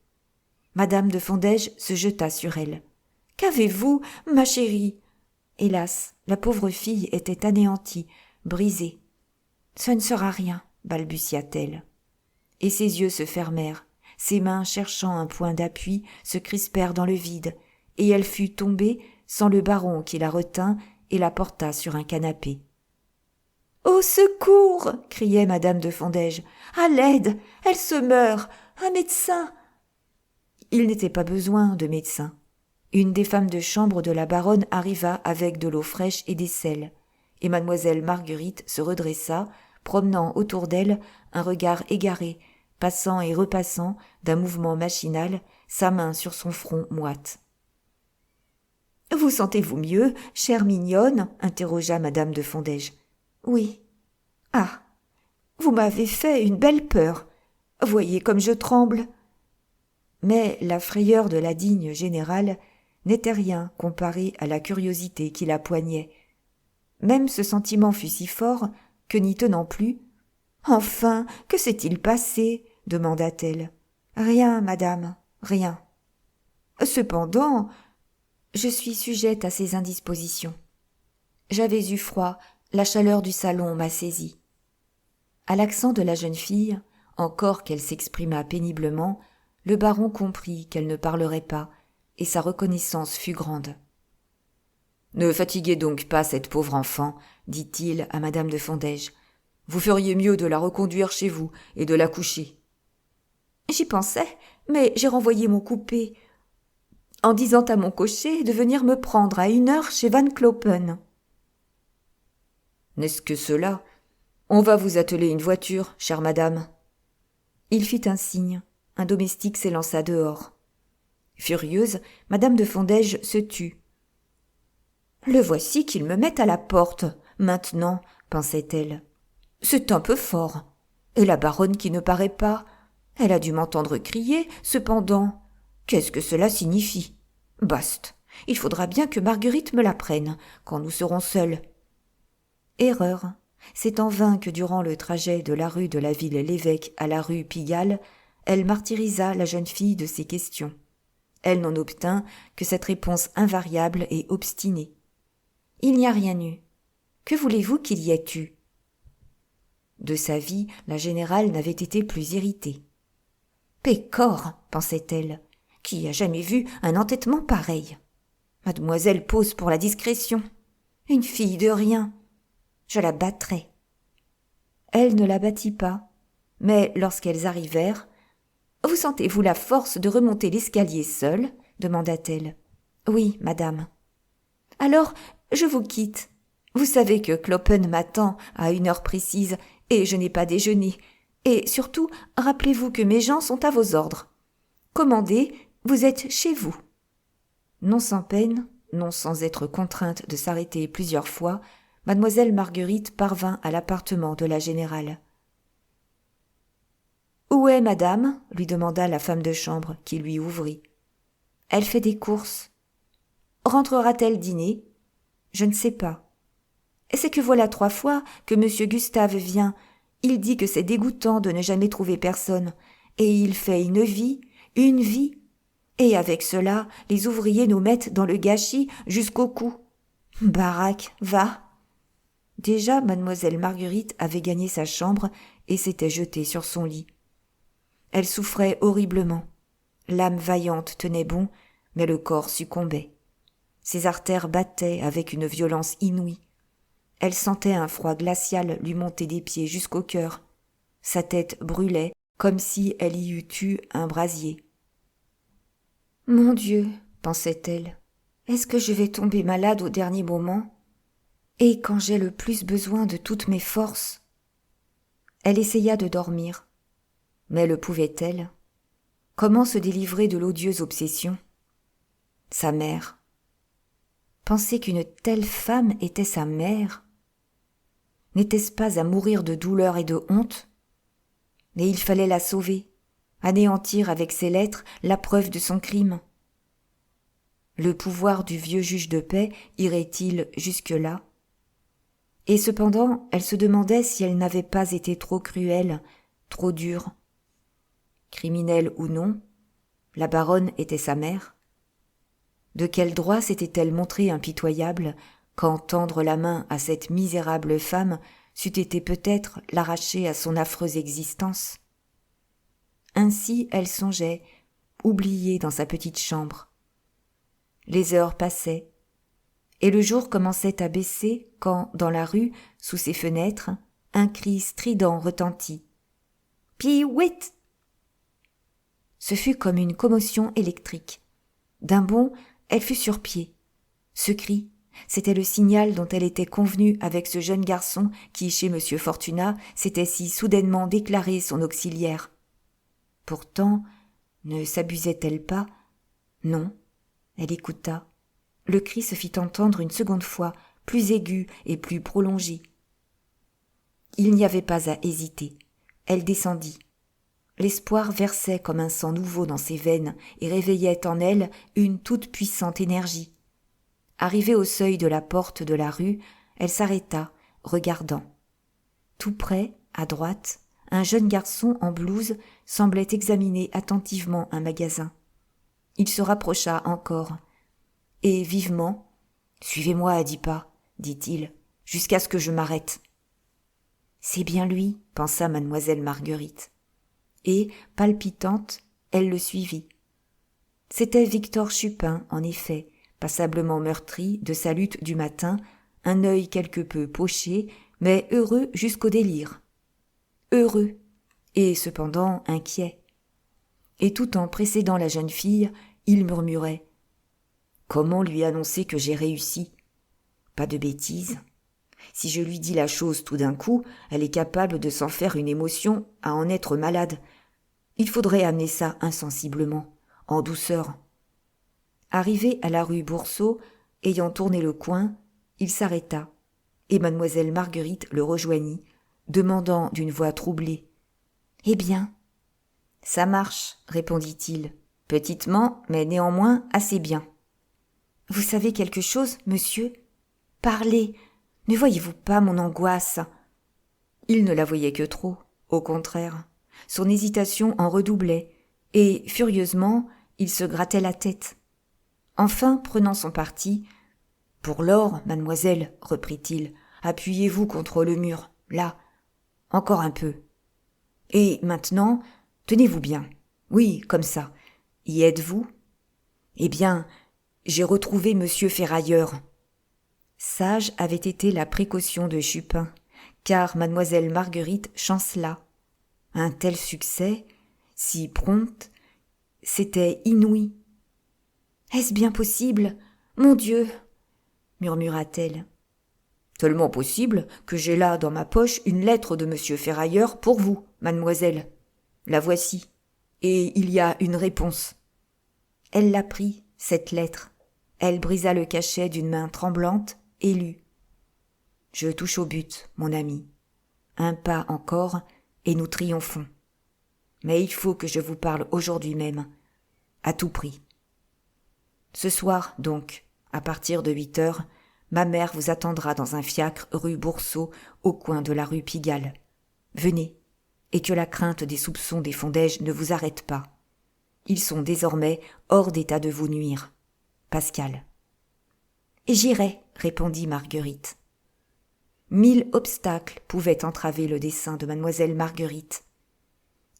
Madame de Fondège se jeta sur elle. « Qu'avez-vous, ma chérie ?» Hélas, la pauvre fille était anéantie, brisée. « Ce ne sera rien, » balbutia-t-elle. Et ses yeux se fermèrent, ses mains cherchant un point d'appui se crispèrent dans le vide, et elle fut tombée sans le baron qui la retint et la porta sur un canapé. « Au secours !» criait madame de Fondège. « À l'aide ! Elle se meurt ! Un médecin !» Il n'était pas besoin de médecin. Une des femmes de chambre de la baronne arriva avec de l'eau fraîche et des sels, et mademoiselle Marguerite se redressa, promenant autour d'elle un regard égaré, passant et repassant d'un mouvement machinal, sa main sur son front moite. « Vous sentez-vous mieux, chère mignonne ?» interrogea madame de Fondège. « Oui. »« Ah, vous m'avez fait une belle peur. Voyez comme je tremble. » Mais la frayeur de la digne générale n'était rien comparé à la curiosité qui la poignait. Même ce sentiment fut si fort que, n'y tenant plus, « Enfin, que s'est-il passé ?» demanda-t-elle. « Rien, madame, rien. »« Cependant, je suis sujette à ces indispositions. J'avais eu froid, la chaleur du salon m'a saisie. » À l'accent de la jeune fille, encore qu'elle s'exprimât péniblement, le baron comprit qu'elle ne parlerait pas, et sa reconnaissance fut grande. « Ne fatiguez donc pas cette pauvre enfant, » dit-il à madame de Fondège. « Vous feriez mieux de la reconduire chez vous et de la coucher. »« J'y pensais, mais j'ai renvoyé mon coupé, en disant à mon cocher de venir me prendre à 1 heure chez Van Clopen. »« N'est-ce que cela ? On va vous atteler une voiture, chère madame. » Il fit un signe. Un domestique s'élança dehors. Furieuse, madame de Fondège se tut. « Le voici qu'il me met à la porte, maintenant, » pensait-elle. « C'est un peu fort. Et la baronne qui ne paraît pas. Elle a dû m'entendre crier, cependant. Qu'est-ce que cela signifie ? Bast, il faudra bien que Marguerite me l'apprenne, quand nous serons seuls. » Erreur. C'est en vain que durant le trajet de la rue de la Ville-l'Évêque à la rue Pigalle, elle martyrisa la jeune fille de ses questions. Elle n'en obtint que cette réponse invariable et obstinée. « Il n'y a rien eu. Que voulez-vous qu'il y ait eu ?» De sa vie, la générale n'avait été plus irritée. « Pécore !» pensait-elle. « Qui a jamais vu un entêtement pareil? Mademoiselle pose pour la discrétion. Une fille de rien. Je la battrai. » Elle ne la battit pas, mais lorsqu'elles arrivèrent, « Vous sentez-vous la force de remonter l'escalier seule ?» demanda-t-elle. « Oui, madame. »« Alors, je vous quitte. Vous savez que Kloppen m'attend à une heure précise et je n'ai pas déjeuné. Et surtout, rappelez-vous que mes gens sont à vos ordres. Commandez, vous êtes chez vous. » Non sans peine, non sans être contrainte de s'arrêter plusieurs fois, mademoiselle Marguerite parvint à l'appartement de la générale. « Où est madame ?» lui demanda la femme de chambre qui lui ouvrit. « Elle fait des courses. »« Rentrera-t-elle dîner ?»« Je ne sais pas. »« C'est que voilà 3 fois que monsieur Gustave vient. Il dit que c'est dégoûtant de ne jamais trouver personne. Et il fait une vie. Et avec cela, les ouvriers nous mettent dans le gâchis jusqu'au cou. Baraque, va !» Déjà, mademoiselle Marguerite avait gagné sa chambre et s'était jetée sur son lit. Elle souffrait horriblement. L'âme vaillante tenait bon, mais le corps succombait. Ses artères battaient avec une violence inouïe. Elle sentait un froid glacial lui monter des pieds jusqu'au cœur. Sa tête brûlait comme si elle y eût eu un brasier. « Mon Dieu, pensait-elle, est-ce que je vais tomber malade au dernier moment ? Et quand j'ai le plus besoin de toutes mes forces ?» Elle essaya de dormir. Mais le pouvait-elle ? Comment se délivrer de l'odieuse obsession ? Sa mère. Penser qu'une telle femme était sa mère ? N'était-ce pas à mourir de douleur et de honte ? Mais il fallait la sauver, anéantir avec ses lettres la preuve de son crime. Le pouvoir du vieux juge de paix irait-il jusque-là ? Et cependant, elle se demandait si elle n'avait pas été trop cruelle, trop dure. Criminelle ou non, la baronne était sa mère. De quel droit s'était-elle montrée impitoyable quand tendre la main à cette misérable femme c'eût été peut-être l'arracher à son affreuse existence ? Ainsi elle songeait, oubliée dans sa petite chambre. Les heures passaient, et le jour commençait à baisser quand, dans la rue, sous ses fenêtres, un cri strident retentit. « Pee-wit !» Ce fut comme une commotion électrique. D'un bond, elle fut sur pied. Ce cri, c'était le signal dont elle était convenue avec ce jeune garçon qui, chez M. Fortunat, s'était si soudainement déclaré son auxiliaire. Pourtant, ne s'abusait-elle pas ? Non. Elle écouta. Le cri se fit entendre une seconde fois, plus aigu et plus prolongé. Il n'y avait pas à hésiter. Elle descendit. L'espoir versait comme un sang nouveau dans ses veines et réveillait en elle une toute puissante énergie. Arrivée au seuil de la porte de la rue, elle s'arrêta, regardant. Tout près, à droite, un jeune garçon en blouse semblait examiner attentivement un magasin. Il se rapprocha encore. Et vivement, « Suivez-moi à 10 pas, dit-il, jusqu'à ce que je m'arrête. » C'est bien lui, pensa mademoiselle Marguerite. Et, palpitante, elle le suivit. C'était Victor Chupin, en effet, passablement meurtri de sa lutte du matin, un œil quelque peu poché, mais heureux jusqu'au délire. Heureux, et cependant inquiet. Et tout en précédant la jeune fille, il murmurait « Comment lui annoncer que j'ai réussi ? Pas de bêtises. Si je lui dis la chose tout d'un coup, elle est capable de s'en faire une émotion, à en être malade. Il faudrait amener ça insensiblement, en douceur. » Arrivé à la rue Boursault, ayant tourné le coin, il s'arrêta, et mademoiselle Marguerite le rejoignit, demandant d'une voix troublée. « Eh bien ?»« Ça marche, répondit-il, petitement, mais néanmoins assez bien. »« Vous savez quelque chose, monsieur ? Parlez, ne voyez-vous pas mon angoisse ?» Il ne la voyait que trop, au contraire. Son hésitation en redoublait, et, furieusement, il se grattait la tête. Enfin, prenant son parti, « Pour l'or, mademoiselle, reprit-il, appuyez-vous contre le mur, là, encore un peu. Et maintenant, tenez-vous bien, oui, comme ça, Y êtes-vous ? Eh bien, j'ai retrouvé monsieur Ferrailleur. Sage avait été la précaution de Chupin, car mademoiselle Marguerite chancela. Un tel succès, si prompt, c'était inouï. « Est-ce bien possible ? Mon Dieu !» murmura-t-elle. « Tellement possible que j'ai là dans ma poche une lettre de monsieur Ferrailleur pour vous, mademoiselle. La voici, et il y a une réponse. » Elle la prit, cette lettre. Elle brisa le cachet d'une main tremblante et lut. « Je touche au but, mon ami. Un pas encore, et nous triomphons. Mais il faut que je vous parle aujourd'hui même, à tout prix. Ce soir, donc, à partir de 8 heures, ma mère vous attendra dans un fiacre rue Boursault, au coin de la rue Pigalle. Venez, et que la crainte des soupçons des Fondège ne vous arrête pas. Ils sont désormais hors d'état de vous nuire. Pascal. « Et j'irai, » répondit Marguerite. 1000 obstacles pouvaient entraver le dessein de mademoiselle Marguerite.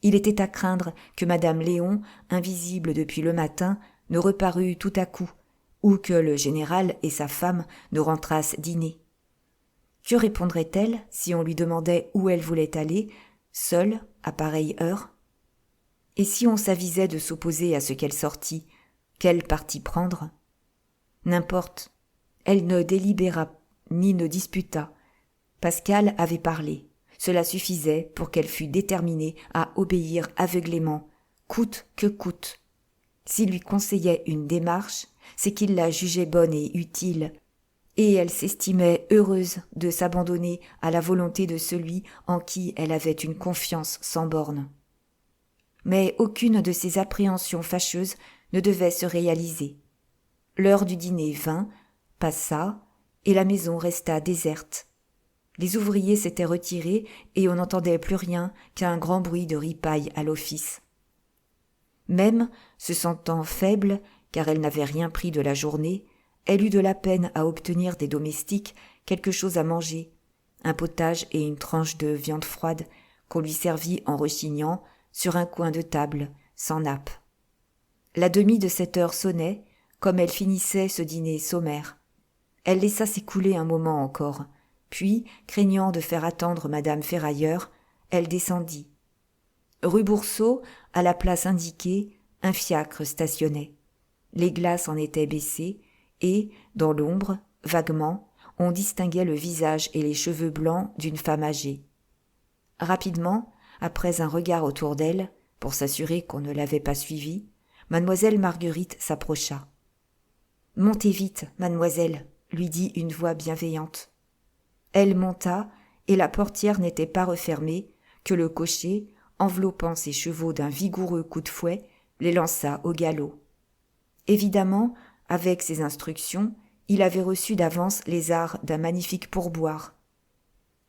Il était à craindre que madame Léon, invisible depuis le matin, ne reparût tout à coup, ou que le général et sa femme ne rentrassent dîner. Que répondrait-elle si on lui demandait où elle voulait aller, seule, à pareille heure ? Et si on s'avisait de s'opposer à ce qu'elle sortît, quel parti prendre ? N'importe, elle ne délibéra ni ne disputa. Pascal avait parlé. Cela suffisait pour qu'elle fût déterminée à obéir aveuglément, coûte que coûte. S'il lui conseillait une démarche, c'est qu'il la jugeait bonne et utile, et elle s'estimait heureuse de s'abandonner à la volonté de celui en qui elle avait une confiance sans bornes. Mais aucune de ces appréhensions fâcheuses ne devait se réaliser. L'heure du dîner vint, passa, et la maison resta déserte. Les ouvriers s'étaient retirés et on n'entendait plus rien qu'un grand bruit de ripaille à l'office. Même, se sentant faible, car elle n'avait rien pris de la journée, elle eut de la peine à obtenir des domestiques quelque chose à manger, un potage et une tranche de viande froide qu'on lui servit en rechignant sur un coin de table, sans nappe. La demie de 7 heures sonnait, comme elle finissait ce dîner sommaire. Elle laissa s'écouler un moment encore, puis, craignant de faire attendre madame Ferrailleur, elle descendit. Rue Boursault, à la place indiquée, un fiacre stationnait. Les glaces en étaient baissées, et, dans l'ombre, vaguement, on distinguait le visage et les cheveux blancs d'une femme âgée. Rapidement, après un regard autour d'elle, pour s'assurer qu'on ne l'avait pas suivie, mademoiselle Marguerite s'approcha. « Montez vite, mademoiselle » lui dit une voix bienveillante. Elle monta, et la portière n'était pas refermée, que le cocher, enveloppant ses chevaux d'un vigoureux coup de fouet, les lança au galop. Évidemment, avec ses instructions, il avait reçu d'avance les arrhes d'un magnifique pourboire.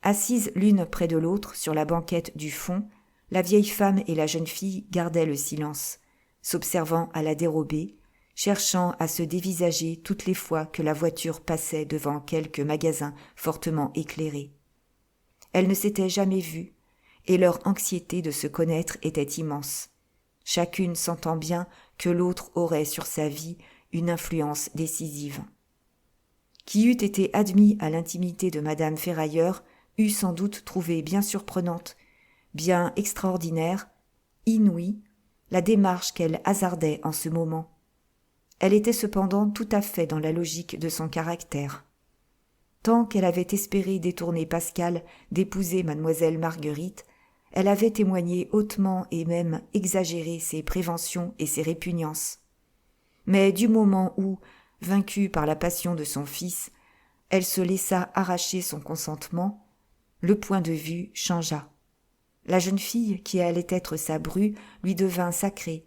Assises l'une près de l'autre sur la banquette du fond, la vieille femme et la jeune fille gardaient le silence, s'observant à la dérobée, cherchant à se dévisager toutes les fois que la voiture passait devant quelque magasin fortement éclairé. Elles ne s'étaient jamais vues, et leur anxiété de se connaître était immense, chacune sentant bien que l'autre aurait sur sa vie une influence décisive. Qui eût été admis à l'intimité de madame Ferrailleur eût sans doute trouvé bien surprenante, bien extraordinaire, inouïe, la démarche qu'elle hasardait en ce moment. Elle était cependant tout à fait dans la logique de son caractère. Tant qu'elle avait espéré détourner Pascal d'épouser mademoiselle Marguerite, elle avait témoigné hautement et même exagéré ses préventions et ses répugnances. Mais du moment où, vaincue par la passion de son fils, elle se laissa arracher son consentement, le point de vue changea. La jeune fille, qui allait être sa bru, lui devint sacrée,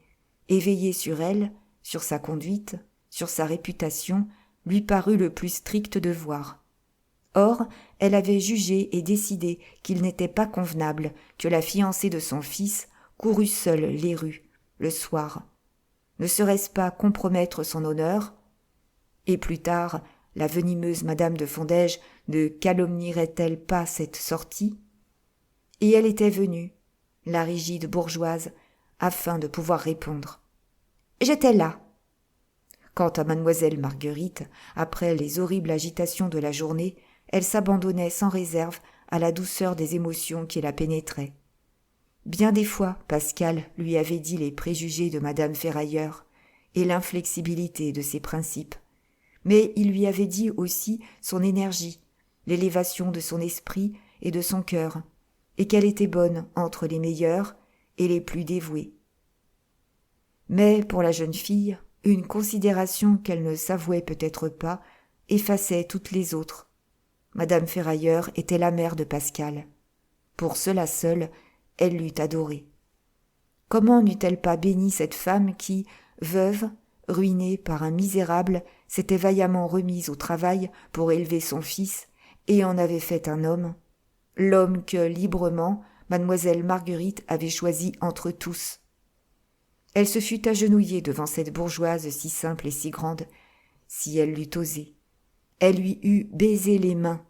et veiller sur elle, sur sa conduite, sur sa réputation, lui parut le plus strict devoir. Or, elle avait jugé et décidé qu'il n'était pas convenable que la fiancée de son fils courût seule les rues, le soir. Ne serait-ce pas compromettre son honneur ? Et plus tard, la venimeuse madame de Fondège ne calomnierait-elle pas cette sortie ? Et elle était venue, la rigide bourgeoise, afin de pouvoir répondre. J'étais là. Quant à mademoiselle Marguerite, après les horribles agitations de la journée, elle s'abandonnait sans réserve à la douceur des émotions qui la pénétraient. Bien des fois, Pascal lui avait dit les préjugés de madame Ferrailleur et l'inflexibilité de ses principes. Mais il lui avait dit aussi son énergie, l'élévation de son esprit et de son cœur, et qu'elle était bonne entre les meilleurs et les plus dévoués. Mais pour la jeune fille, une considération qu'elle ne s'avouait peut-être pas effaçait toutes les autres. Madame Ferrailleur était la mère de Pascal. Pour cela seul, elle l'eût adorée. Comment n'eût-elle pas béni cette femme qui, veuve, ruinée par un misérable, s'était vaillamment remise au travail pour élever son fils et en avait fait un homme, l'homme que, librement, mademoiselle Marguerite avait choisi entre tous. Elle se fût agenouillée devant cette bourgeoise si simple et si grande, si elle l'eût osé. Elle lui eût baisé les mains.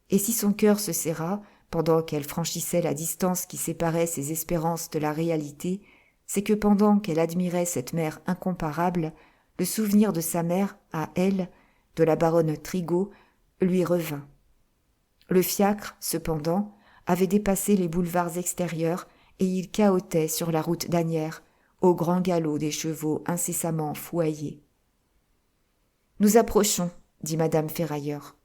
Et si son cœur se serra, pendant qu'elle franchissait la distance qui séparait ses espérances de la réalité, c'est que pendant qu'elle admirait cette mère incomparable, le souvenir de sa mère, à elle, de la baronne Trigault, lui revint. Le fiacre, cependant, avait dépassé les boulevards extérieurs et il cahotait sur la route d'Asnières, au grand galop des chevaux incessamment fouaillés. « Nous approchons, dit madame Ferrailleur. »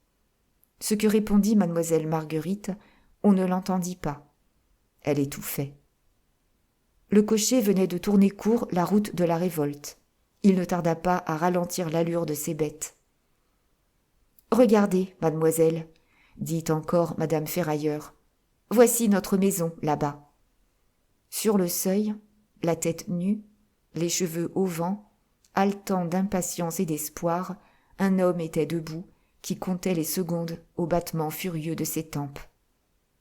Ce que répondit mademoiselle Marguerite, on ne l'entendit pas. Elle étouffait. Le cocher venait de tourner court la route de la Révolte. Il ne tarda pas à ralentir l'allure de ses bêtes. « Regardez, mademoiselle, » dit encore madame Ferrailleur. « Voici notre maison, là-bas. » Sur le seuil, la tête nue, les cheveux au vent, haletant d'impatience et d'espoir, un homme était debout, qui comptait les secondes au battement furieux de ses tempes.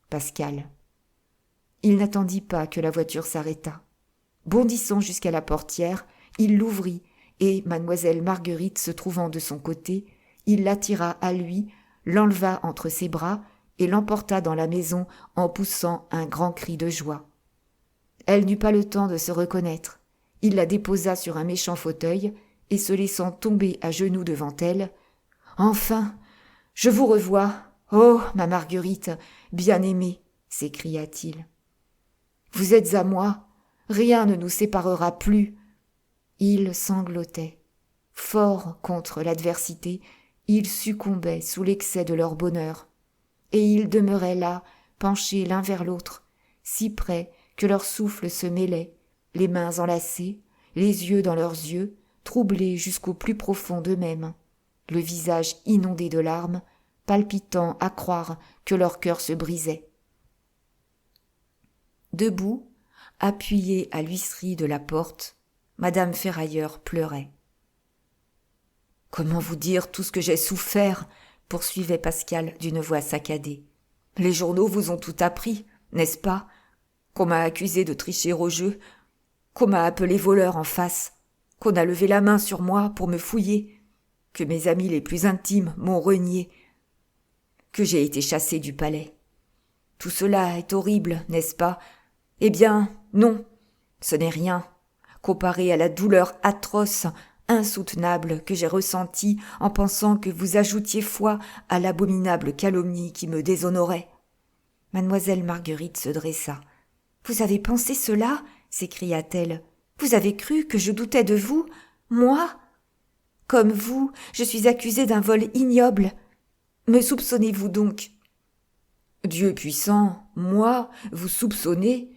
Pascal. Il n'attendit pas que la voiture s'arrêtât. Bondissant jusqu'à la portière, il l'ouvrit, et mademoiselle Marguerite se trouvant de son côté, il l'attira à lui, l'enleva entre ses bras et l'emporta dans la maison en poussant un grand cri de joie. Elle n'eut pas le temps de se reconnaître. Il la déposa sur un méchant fauteuil et se laissant tomber à genoux devant elle, « Enfin, je vous revois, oh, ma Marguerite, bien-aimée !» s'écria-t-il. « Vous êtes à moi, rien ne nous séparera plus. » Il sanglotait. Fort contre l'adversité, ils succombaient sous l'excès de leur bonheur. Et ils demeuraient là, penchés l'un vers l'autre, si près que leur souffle se mêlait, les mains enlacées, les yeux dans leurs yeux, troublés jusqu'au plus profond d'eux-mêmes, le visage inondé de larmes, palpitant à croire que leur cœur se brisait. Debout, appuyée à l'huisserie de la porte, madame Ferrailleur pleurait. « Comment vous dire tout ce que j'ai souffert ?» poursuivait Pascal d'une voix saccadée. « Les journaux vous ont tout appris, n'est-ce pas ? Qu'on m'a accusé de tricher au jeu, qu'on m'a appelé voleur en face, qu'on a levé la main sur moi pour me fouiller, que mes amis les plus intimes m'ont renié, que j'ai été chassé du palais. Tout cela est horrible, n'est-ce pas ? Eh bien, non, ce n'est rien, comparé à la douleur atroce, insoutenable que j'ai ressentie en pensant que vous ajoutiez foi à l'abominable calomnie qui me déshonorait. » Mademoiselle Marguerite se dressa. « Vous avez pensé cela ?» s'écria-t-elle. « Vous avez cru que je doutais de vous, moi ? Comme vous, je suis accusée d'un vol ignoble. Me soupçonnez-vous donc ? » ?»« Dieu puissant, moi, vous soupçonner ?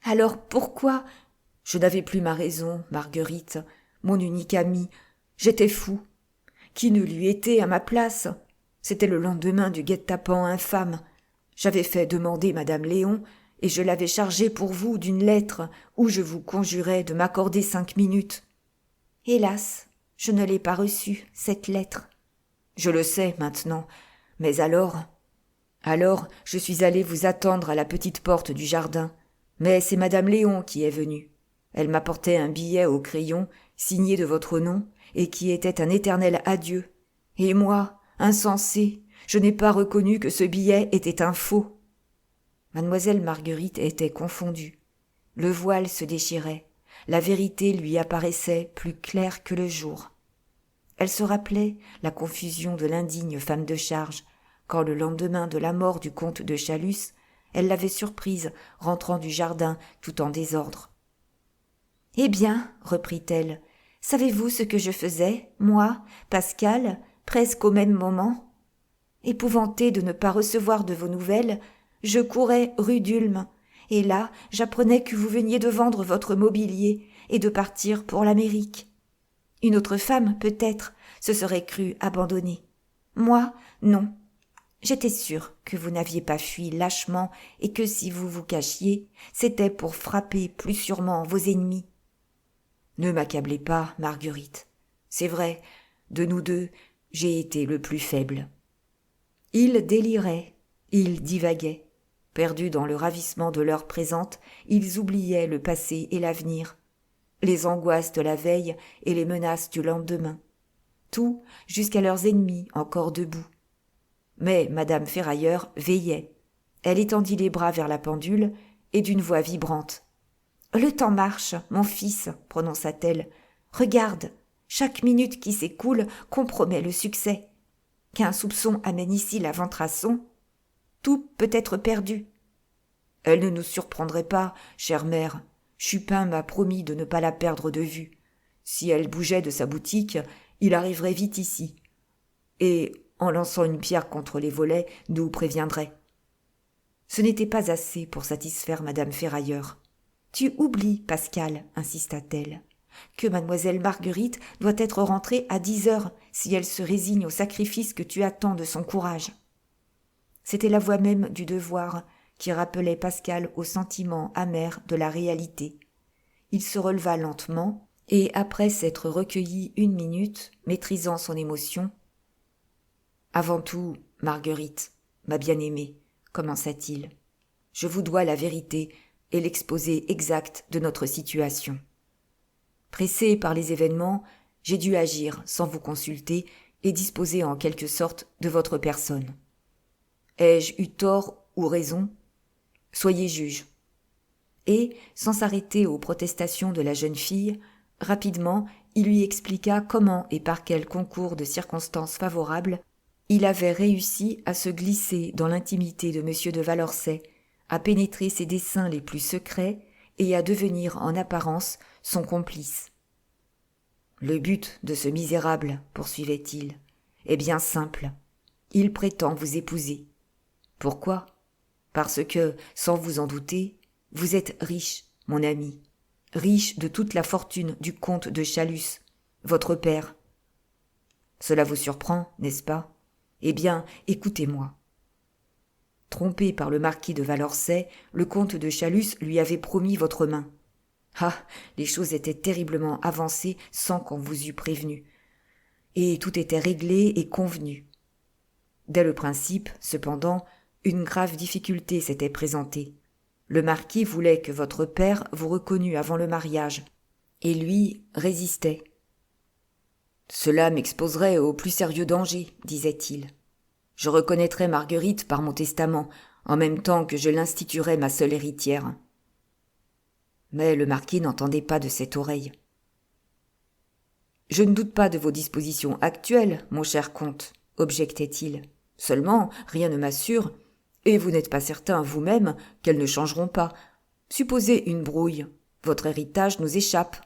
Alors pourquoi ? Je n'avais plus ma raison, Marguerite, mon unique amie. J'étais fou. Qui ne l'eût été à ma place ? C'était le lendemain du guet-apens infâme. J'avais fait demander madame Léon, et je l'avais chargée pour vous d'une lettre où je vous conjurais de m'accorder 5 minutes. Hélas, je ne l'ai pas reçue, cette lettre. Je le sais maintenant, mais alors, je suis allée vous attendre à la petite porte du jardin. Mais c'est madame Léon qui est venue. Elle m'apportait un billet au crayon, signé de votre nom, et qui était un éternel adieu. Et moi, insensé, je n'ai pas reconnu que ce billet était un faux. Mademoiselle Marguerite était confondue. Le voile se déchirait. la vérité lui apparaissait plus claire que le jour. Elle se rappelait la confusion de l'indigne femme de charge, quand le lendemain de la mort du comte de Chalus, elle l'avait surprise rentrant du jardin tout en désordre. « Eh bien, reprit-elle, savez-vous ce que je faisais, moi, Pascal, presque au même moment ? Épouvantée de ne pas recevoir de vos nouvelles, je courais rue d'Ulm, et là, j'apprenais que vous veniez de vendre votre mobilier et de partir pour l'Amérique. Une autre femme, peut-être, se serait crue abandonnée. Moi, non. J'étais sûre que vous n'aviez pas fui lâchement et que si vous vous cachiez, c'était pour frapper plus sûrement vos ennemis. Ne m'accablez pas, Marguerite. C'est vrai, de nous deux, j'ai été le plus faible. » Ils déliraient, ils divaguaient. Perdus dans le ravissement de l'heure présente, ils oubliaient le passé et l'avenir, les angoisses de la veille et les menaces du lendemain. Tout jusqu'à leurs ennemis encore debout. Mais madame Ferrailleur veillait. Elle étendit les bras vers la pendule et d'une voix vibrante. « Le temps marche, mon fils, prononça-t-elle. Regarde, chaque minute qui s'écoule compromet le succès. Qu'un soupçon amène ici la Ventrasson, tout peut être perdu. » « Elle ne nous surprendrait pas, chère mère. Chupin m'a promis de ne pas la perdre de vue. Si elle bougeait de sa boutique, il arriverait vite ici. Et, en lançant une pierre contre les volets, nous préviendrait. » Ce n'était pas assez pour satisfaire madame Ferrailleur. « Tu oublies, Pascal, insista-t-elle, que mademoiselle Marguerite doit être rentrée à 10 heures si elle se résigne au sacrifice que tu attends de son courage. » C'était la voix même du devoir qui rappelait Pascal au sentiment amer de la réalité. Il se releva lentement et, après s'être recueilli 1 minute, maîtrisant son émotion, « Avant tout, Marguerite, ma bien-aimée, commença-t-il, je vous dois la vérité et l'exposé exact de notre situation. Pressé par les événements, j'ai dû agir sans vous consulter et disposer en quelque sorte de votre personne. Ai-je eu tort ou raison ? Soyez juge. » Et, sans s'arrêter aux protestations de la jeune fille, rapidement, il lui expliqua comment et par quel concours de circonstances favorables il avait réussi à se glisser dans l'intimité de M. de Valençay, à pénétrer ses desseins les plus secrets et à devenir en apparence son complice. « Le but de ce misérable, poursuivait-il, est bien simple. Il prétend vous épouser. Pourquoi ? Parce que, sans vous en douter, vous êtes riche, mon ami, riche de toute la fortune du comte de Chalus, votre père. Cela vous surprend, n'est-ce pas ? Eh bien, écoutez-moi. Trompé par le marquis de Valençay, le comte de Chalus lui avait promis votre main. Ah, les choses étaient terriblement avancées sans qu'on vous eût prévenu. Et tout était réglé et convenu. Dès le principe, cependant, une grave difficulté s'était présentée. Le marquis voulait que votre père vous reconnût avant le mariage, et lui résistait. « Cela m'exposerait au plus sérieux danger, disait-il. Je reconnaîtrais Marguerite par mon testament, en même temps que je l'instituerais ma seule héritière. » Mais le marquis n'entendait pas de cette oreille. « Je ne doute pas de vos dispositions actuelles, mon cher comte, objectait-il. Seulement, rien ne m'assure, et vous n'êtes pas certain vous-même qu'elles ne changeront pas. Supposez une brouille, votre héritage nous échappe. »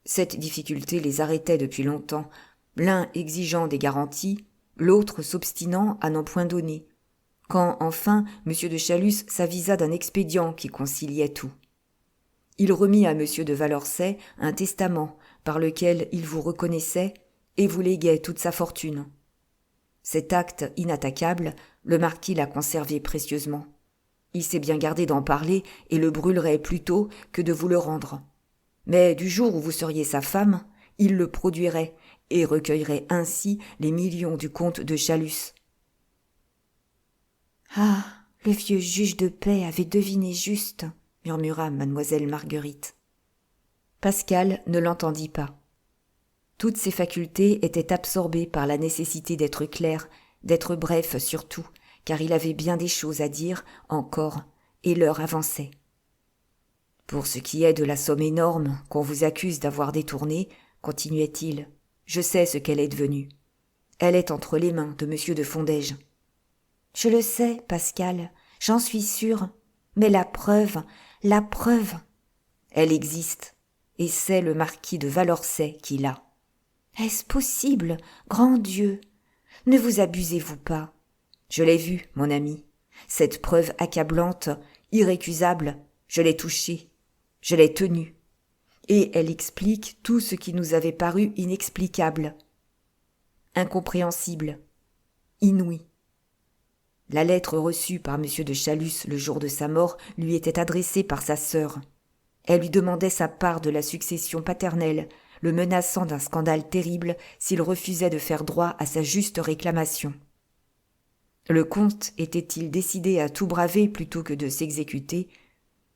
Cette difficulté les arrêtait depuis longtemps, l'un exigeant des garanties, l'autre s'obstinant à n'en point donner, quand enfin M. de Chalus s'avisa d'un expédient qui conciliait tout. Il remit à M. de Valençay un testament par lequel il vous reconnaissait et vous léguait toute sa fortune. Cet acte inattaquable, le marquis l'a conservé précieusement. Il s'est bien gardé d'en parler et le brûlerait plutôt que de vous le rendre. Mais du jour où vous seriez sa femme, il le produirait et recueillerait ainsi les millions du comte de Chalus. « Ah, le vieux juge de paix avait deviné juste, » murmura mademoiselle Marguerite. Pascal ne l'entendit pas. Toutes ses facultés étaient absorbées par la nécessité d'être clair, d'être bref surtout, car il avait bien des choses à dire encore, et l'heure avançait. Pour ce qui est de la somme énorme qu'on vous accuse d'avoir détournée, continuait-il, je sais ce qu'elle est devenue. Elle est entre les mains de M. de Fondège. Je le sais, Pascal, j'en suis sûre, mais la preuve, elle existe, et c'est le marquis de Valorcet qui l'a. Est-ce possible, grand Dieu? Ne vous abusez-vous pas? Je l'ai vue, mon ami. Cette preuve accablante, irrécusable, je l'ai touchée, je l'ai tenue. Et elle explique tout ce qui nous avait paru inexplicable, incompréhensible, inouï. La lettre reçue par M. de Chalus le jour de sa mort lui était adressée par sa sœur. Elle lui demandait sa part de la succession paternelle, le menaçant d'un scandale terrible s'il refusait de faire droit à sa juste réclamation. Le comte était-il décidé à tout braver plutôt que de s'exécuter?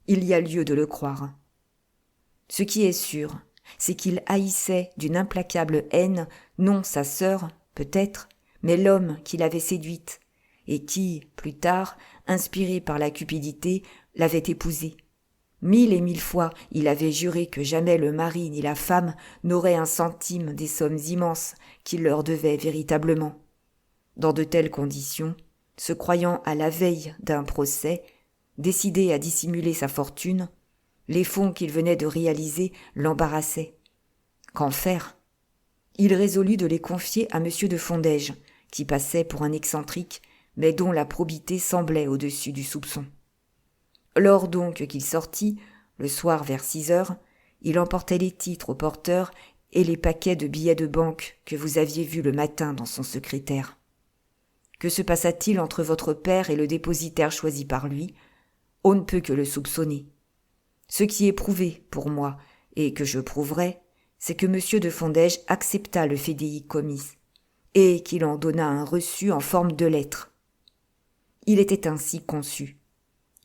Il y a lieu de le croire. Ce qui est sûr, c'est qu'il haïssait d'une implacable haine non sa sœur, peut-être, mais l'homme qui l'avait séduite, et qui, plus tard, inspiré par la cupidité, l'avait épousée. 1000 et 1000 fois, il avait juré que jamais le mari ni la femme n'auraient un centime des sommes immenses qu'il leur devait véritablement. Dans de telles conditions, se croyant à la veille d'un procès, décidé à dissimuler sa fortune, les fonds qu'il venait de réaliser l'embarrassaient. Qu'en faire? Il résolut de les confier à M. de Fondège, qui passait pour un excentrique, mais dont la probité semblait au-dessus du soupçon. Lors donc qu'il sortit, le soir vers 6 heures, il emportait les titres au porteur et les paquets de billets de banque que vous aviez vus le matin dans son secrétaire. Que se passa-t-il entre votre père et le dépositaire choisi par lui? On ne peut que le soupçonner. Ce qui est prouvé pour moi, et que je prouverai, c'est que M. de Fondège accepta le fédéi commis, et qu'il en donna un reçu en forme de lettre. Il était ainsi conçu.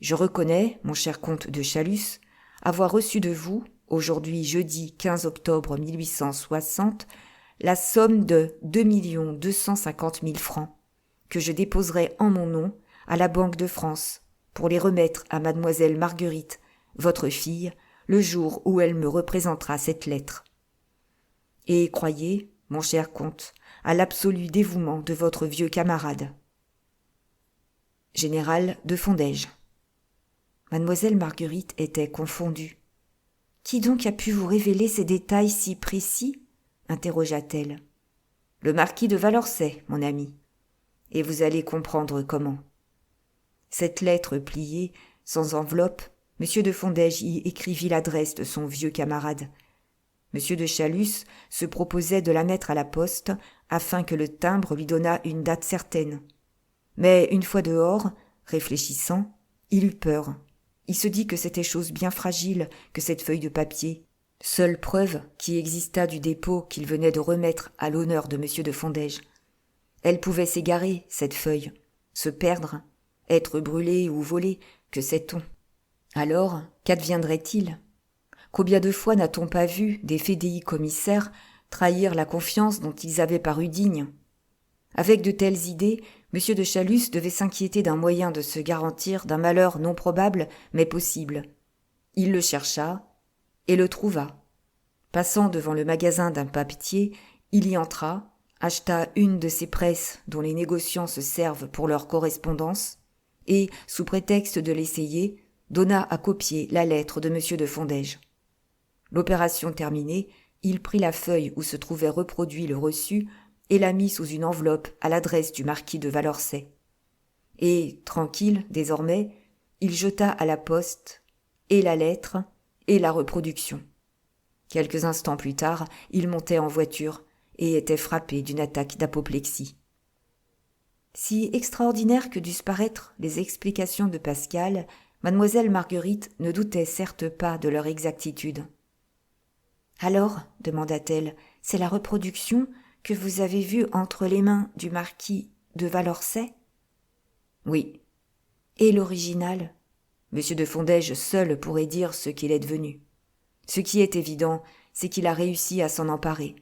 Je reconnais, mon cher comte de Chalus, avoir reçu de vous, aujourd'hui jeudi 15 octobre 1860, la somme de 2 250 000 francs, que je déposerai en mon nom à la Banque de France, pour les remettre à mademoiselle Marguerite, votre fille, le jour où elle me représentera cette lettre. Et croyez, mon cher comte, à l'absolu dévouement de votre vieux camarade. Général de Fondège. Mademoiselle Marguerite était confondue. « Qui donc a pu vous révéler ces détails si précis ?» interrogea-t-elle. « Le marquis de Valorcet, mon ami. Et vous allez comprendre comment. » Cette lettre pliée, sans enveloppe, M. de Fondège y écrivit l'adresse de son vieux camarade. M. de Chalus se proposait de la mettre à la poste afin que le timbre lui donnât une date certaine. Mais une fois dehors, réfléchissant, il eut peur. Il se dit que c'était chose bien fragile que cette feuille de papier, seule preuve qui existât du dépôt qu'il venait de remettre à l'honneur de M. de Fondège. Elle pouvait s'égarer, cette feuille, se perdre, être brûlée ou volée, que sait-on? Alors, qu'adviendrait-il? Combien de fois n'a-t-on pas vu des fédéi commissaires trahir la confiance dont ils avaient paru dignes? Avec de telles idées, M. de Chalus devait s'inquiéter d'un moyen de se garantir d'un malheur non probable mais possible. Il le chercha et le trouva. Passant devant le magasin d'un papetier, il y entra, acheta une de ces presses dont les négociants se servent pour leur correspondance et, sous prétexte de l'essayer, donna à copier la lettre de M. de Fondège. L'opération terminée, il prit la feuille où se trouvait reproduit le reçu et la mit sous une enveloppe à l'adresse du marquis de Valorcet. Et, tranquille, désormais, il jeta à la poste et la lettre et la reproduction. Quelques instants plus tard, il montait en voiture et était frappé d'une attaque d'apoplexie. Si extraordinaire que dussent paraître les explications de Pascal, mademoiselle Marguerite ne doutait certes pas de leur exactitude. « Alors, demanda-t-elle, c'est la reproduction que vous avez vue entre les mains du marquis de Valorcet ?»« Oui. »« Et l'original ?» Monsieur de Fondège seul pourrait dire ce qu'il est devenu. Ce qui est évident, c'est qu'il a réussi à s'en emparer.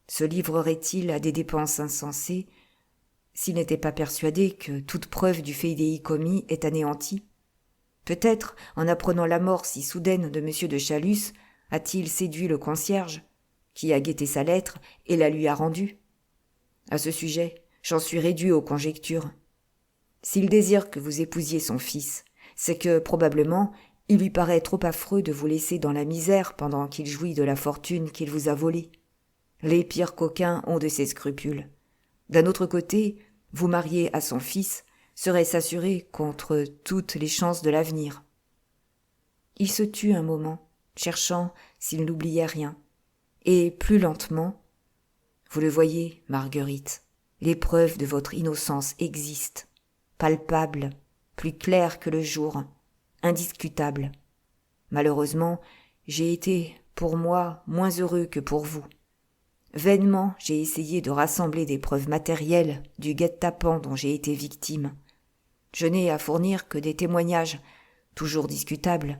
Se livrerait-il à des dépenses insensées s'il n'était pas persuadé que toute preuve du fédéi commis est anéantie? Peut-être, en apprenant la mort si soudaine de M. de Chalus, a-t-il séduit le concierge, qui a guetté sa lettre et la lui a rendue. À ce sujet, j'en suis réduit aux conjectures. S'il désire que vous épousiez son fils, c'est que, probablement, il lui paraît trop affreux de vous laisser dans la misère pendant qu'il jouit de la fortune qu'il vous a volée. Les pires coquins ont de ces scrupules. D'un autre côté, vous marier à son fils serait s'assurer contre toutes les chances de l'avenir. Il se tut un moment, cherchant s'il n'oubliait rien, et plus lentement, « Vous le voyez, Marguerite, les preuves de votre innocence existent, palpables, plus claires que le jour, indiscutables. Malheureusement, j'ai été, pour moi, moins heureux que pour vous. Vainement, j'ai essayé de rassembler des preuves matérielles du guet-apens dont j'ai été victime. Je n'ai à fournir que des témoignages, toujours discutables,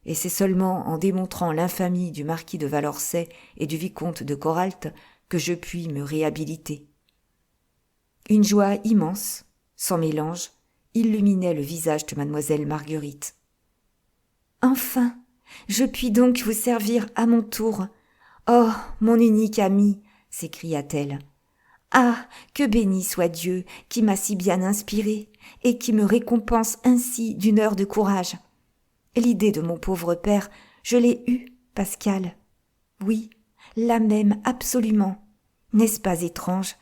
et c'est seulement en démontrant l'infamie du marquis de Valorcey et du vicomte de Coralt que je puis me réhabiliter. » Une joie immense, sans mélange, illuminait le visage de mademoiselle Marguerite. « Enfin, je puis donc vous servir à mon tour. Oh, mon unique ami !» s'écria-t-elle. « Ah, que béni soit Dieu qui m'a si bien inspirée et qui me récompense ainsi d'une heure de courage. L'idée de mon pauvre père, je l'ai eue, Pascal. Oui, la même absolument. N'est-ce pas étrange?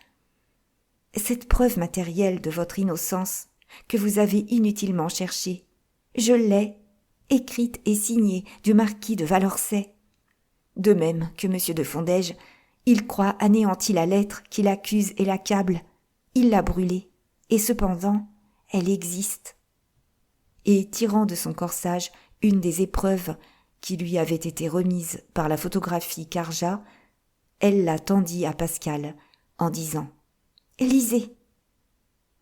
Cette preuve matérielle de votre innocence, que vous avez inutilement cherchée, je l'ai, écrite et signée du marquis de Valorcey. De même que M. de Fondège, il croit anéanti la lettre qui l'accuse et l'accable. Il l'a brûlée, et cependant, elle existe. » Et tirant de son corsage une des épreuves qui lui avait été remise par la photographie Carjat, elle la tendit à Pascal en disant « Lisez !»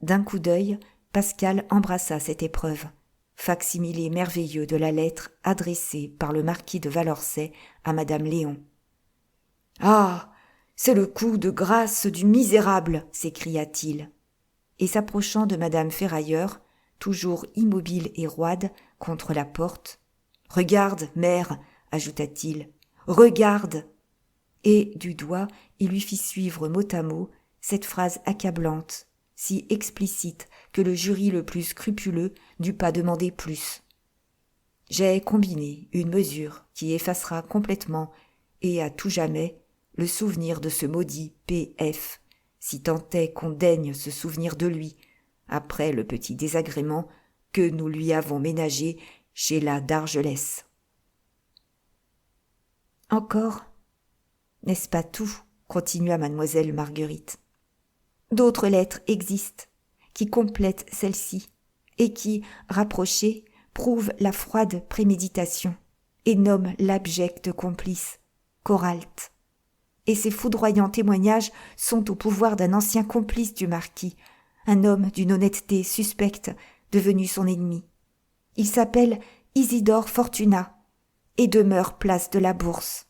D'un coup d'œil, Pascal embrassa cette épreuve, fac-similé merveilleux de la lettre adressée par le marquis de Valorcey à madame Léon. « Ah, c'est le coup de grâce du misérable !» s'écria-t-il. Et s'approchant de madame Ferrailleur, toujours immobile et roide contre la porte, « Regarde, mère !» ajouta-t-il, « regarde !» Et du doigt, il lui fit suivre mot à mot cette phrase accablante, si explicite que le jury le plus scrupuleux n'eût pas demandé plus. J'ai combiné une mesure qui effacera complètement et à tout jamais le souvenir de ce maudit P.F., si tant est qu'on daigne se souvenir de lui, après le petit désagrément que nous lui avons ménagé chez la d'Argelès. Encore, n'est-ce pas tout? Continua mademoiselle Marguerite. D'autres lettres existent, qui complètent celle-ci, et qui, rapprochées, prouvent la froide préméditation, et nomment l'abject complice, Coralt. Et ces foudroyants témoignages sont au pouvoir d'un ancien complice du marquis, un homme d'une honnêteté suspecte, devenu son ennemi. Il s'appelle Isidore Fortunat, et demeure place de la Bourse.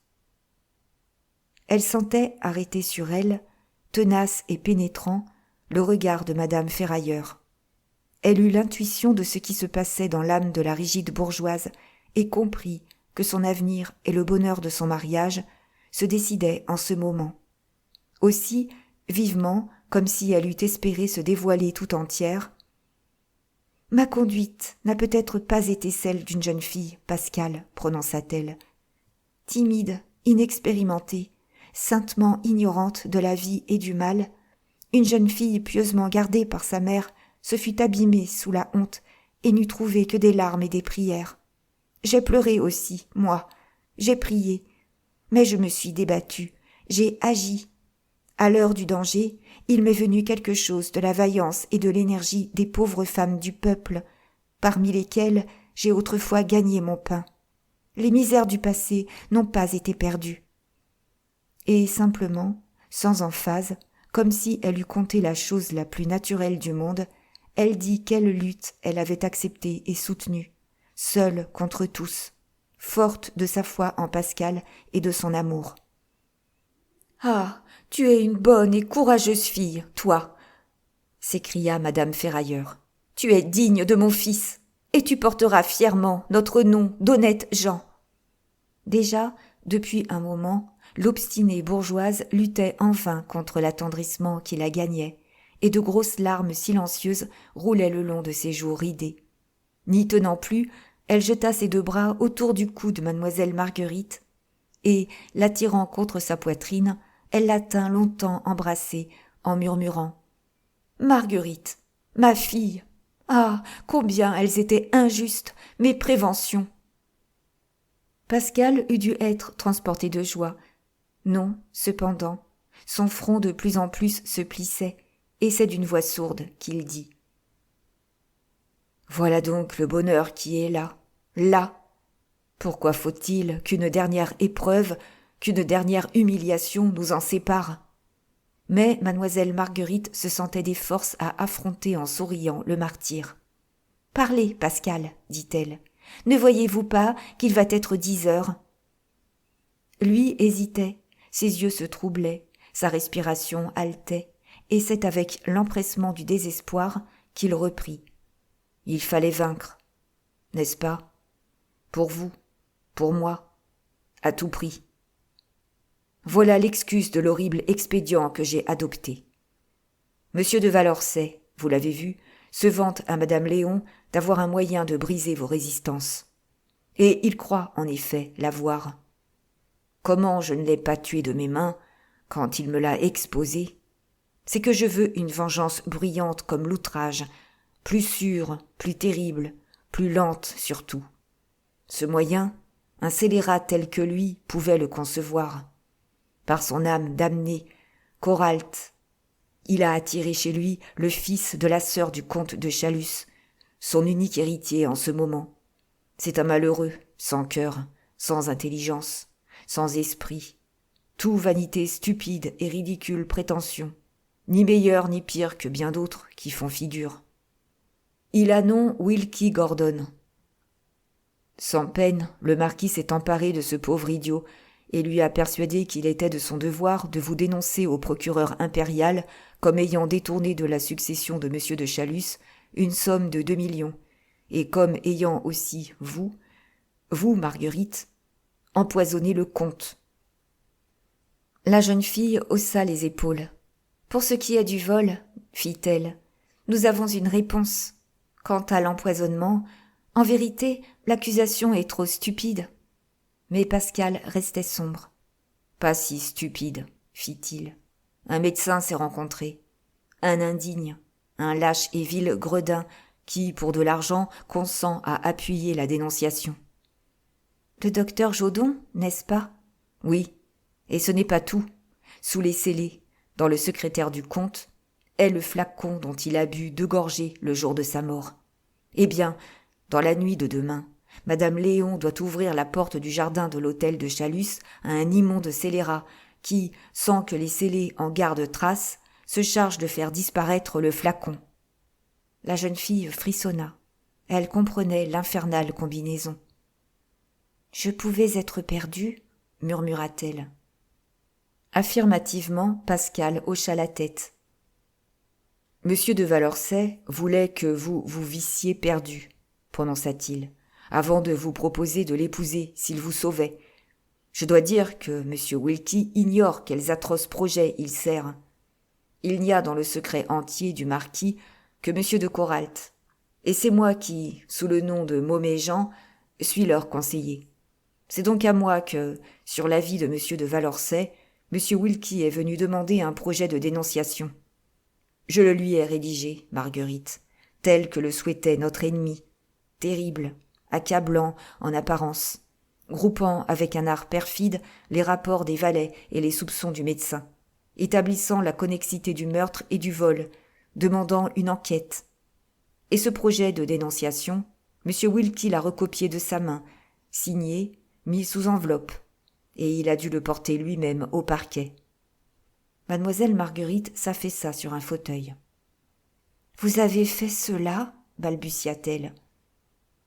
Elle sentait arrêter sur elle, tenace et pénétrant, le regard de madame Ferrailleur. Elle eut l'intuition de ce qui se passait dans l'âme de la rigide bourgeoise et comprit que son avenir et le bonheur de son mariage se décidaient en ce moment. Aussi, vivement, comme si elle eût espéré se dévoiler tout entière, « Ma conduite n'a peut-être pas été celle d'une jeune fille, Pascal, prononça-t-elle. Timide, inexpérimentée, saintement ignorante de la vie et du mal, une jeune fille pieusement gardée par sa mère se fut abîmée sous la honte et n'eut trouvé que des larmes et des prières. J'ai pleuré aussi, moi, j'ai prié, mais je me suis débattue, j'ai agi. À l'heure du danger, il m'est venu quelque chose de la vaillance et de l'énergie des pauvres femmes du peuple, parmi lesquelles j'ai autrefois gagné mon pain. Les misères du passé n'ont pas été perdues. » Et simplement, sans emphase, comme si elle eût conté la chose la plus naturelle du monde, elle dit quelle lutte elle avait acceptée et soutenue, seule contre tous, forte de sa foi en Pascal et de son amour. « Ah, tu es une bonne et courageuse fille, toi !» s'écria madame Ferrailleur. « Tu es digne de mon fils. et tu porteras fièrement notre nom d'honnête gens. » Déjà, depuis un moment, l'obstinée bourgeoise luttait en vain contre l'attendrissement qui la gagnait, et de grosses larmes silencieuses roulaient le long de ses joues ridées. N'y tenant plus, elle jeta ses 2 bras autour du cou de mademoiselle Marguerite, et, l'attirant contre sa poitrine, elle la tint longtemps embrassée, en murmurant « Marguerite, ma fille, ah, combien elles étaient injustes, mes préventions !» Pascal eût dû être transporté de joie. Non, cependant, son front de plus en plus se plissait, et c'est d'une voix sourde qu'il dit « Voilà donc le bonheur qui est là, là. Pourquoi faut-il qu'une dernière épreuve, qu'une dernière humiliation nous en sépare ?» Mais mademoiselle Marguerite se sentait des forces à affronter en souriant le martyr. « Parlez, Pascal, dit-elle. Ne voyez-vous pas qu'il va être 10 heures ?» Lui hésitait, ses yeux se troublaient, sa respiration haletait, et c'est avec l'empressement du désespoir qu'il reprit. Il fallait vaincre, n'est-ce pas? Pour vous, pour moi, à tout prix. Voilà l'excuse de l'horrible expédient que j'ai adopté. Monsieur de Valorcet, vous l'avez vu, se vante à madame Léon d'avoir un moyen de briser vos résistances. Et il croit, en effet, l'avoir. Comment je ne l'ai pas tué de mes mains, quand il me l'a exposé? C'est que je veux une vengeance bruyante comme l'outrage, plus sûre, plus terrible, plus lente surtout. Ce moyen, un scélérat tel que lui pouvait le concevoir. Par son âme damnée, Coralt, il a attiré chez lui le fils de la sœur du comte de Chalus, son unique héritier en ce moment. C'est un malheureux, sans cœur, sans intelligence, sans esprit, tout vanité stupide et ridicule prétention, ni meilleur ni pire que bien d'autres qui font figure. Il a nom Wilkie Gordon. Sans peine, le marquis s'est emparé de ce pauvre idiot et lui a persuadé qu'il était de son devoir de vous dénoncer au procureur impérial comme ayant détourné de la succession de M. de Chalus une somme de 2 millions, et comme ayant aussi, vous, Marguerite, empoisonné le comte. La jeune fille haussa les épaules. « Pour ce qui est du vol, fit-elle, nous avons une réponse. Quant à l'empoisonnement, en vérité, l'accusation est trop stupide. » Mais Pascal restait sombre. « Pas si stupide, fit-il. Un médecin s'est rencontré. Un indigne, un lâche et vil gredin qui, pour de l'argent, consent à appuyer la dénonciation. »« Le docteur Jodon, n'est-ce pas ? » ?»« Oui, et ce n'est pas tout. Sous les scellés, dans le secrétaire du comte, est le flacon dont il a bu 2 gorgées le jour de sa mort. Eh bien, dans la nuit de demain, madame Léon doit ouvrir la porte du jardin de l'hôtel de Chalus à un immonde scélérat qui, sans que les scellés en gardent trace, se charge de faire disparaître le flacon. La jeune fille frissonna. Elle comprenait l'infernale combinaison. « Je pouvais être perdue, murmura-t-elle. Affirmativement, Pascal hocha la tête. « Monsieur de Valorcet voulait que vous vous vissiez perdu, prononça-t-il, avant de vous proposer de l'épouser s'il vous sauvait. Je dois dire que monsieur Wilkie ignore quels atroces projets il sert. Il n'y a dans le secret entier du marquis que monsieur de Coralt, et c'est moi qui, sous le nom de Moméjean, suis leur conseiller. C'est donc à moi que, sur l'avis de monsieur de Valorcet, monsieur Wilkie est venu demander un projet de dénonciation. Je le lui ai rédigé, Marguerite, tel que le souhaitait notre ennemi, terrible, accablant en apparence, groupant avec un art perfide les rapports des valets et les soupçons du médecin, établissant la connexité du meurtre et du vol, demandant une enquête. Et ce projet de dénonciation, M. Wilkie l'a recopié de sa main, signé, mis sous enveloppe, et il a dû le porter lui-même au parquet. Mademoiselle Marguerite s'affaissa sur un fauteuil. « Vous avez fait cela ?» balbutia-t-elle.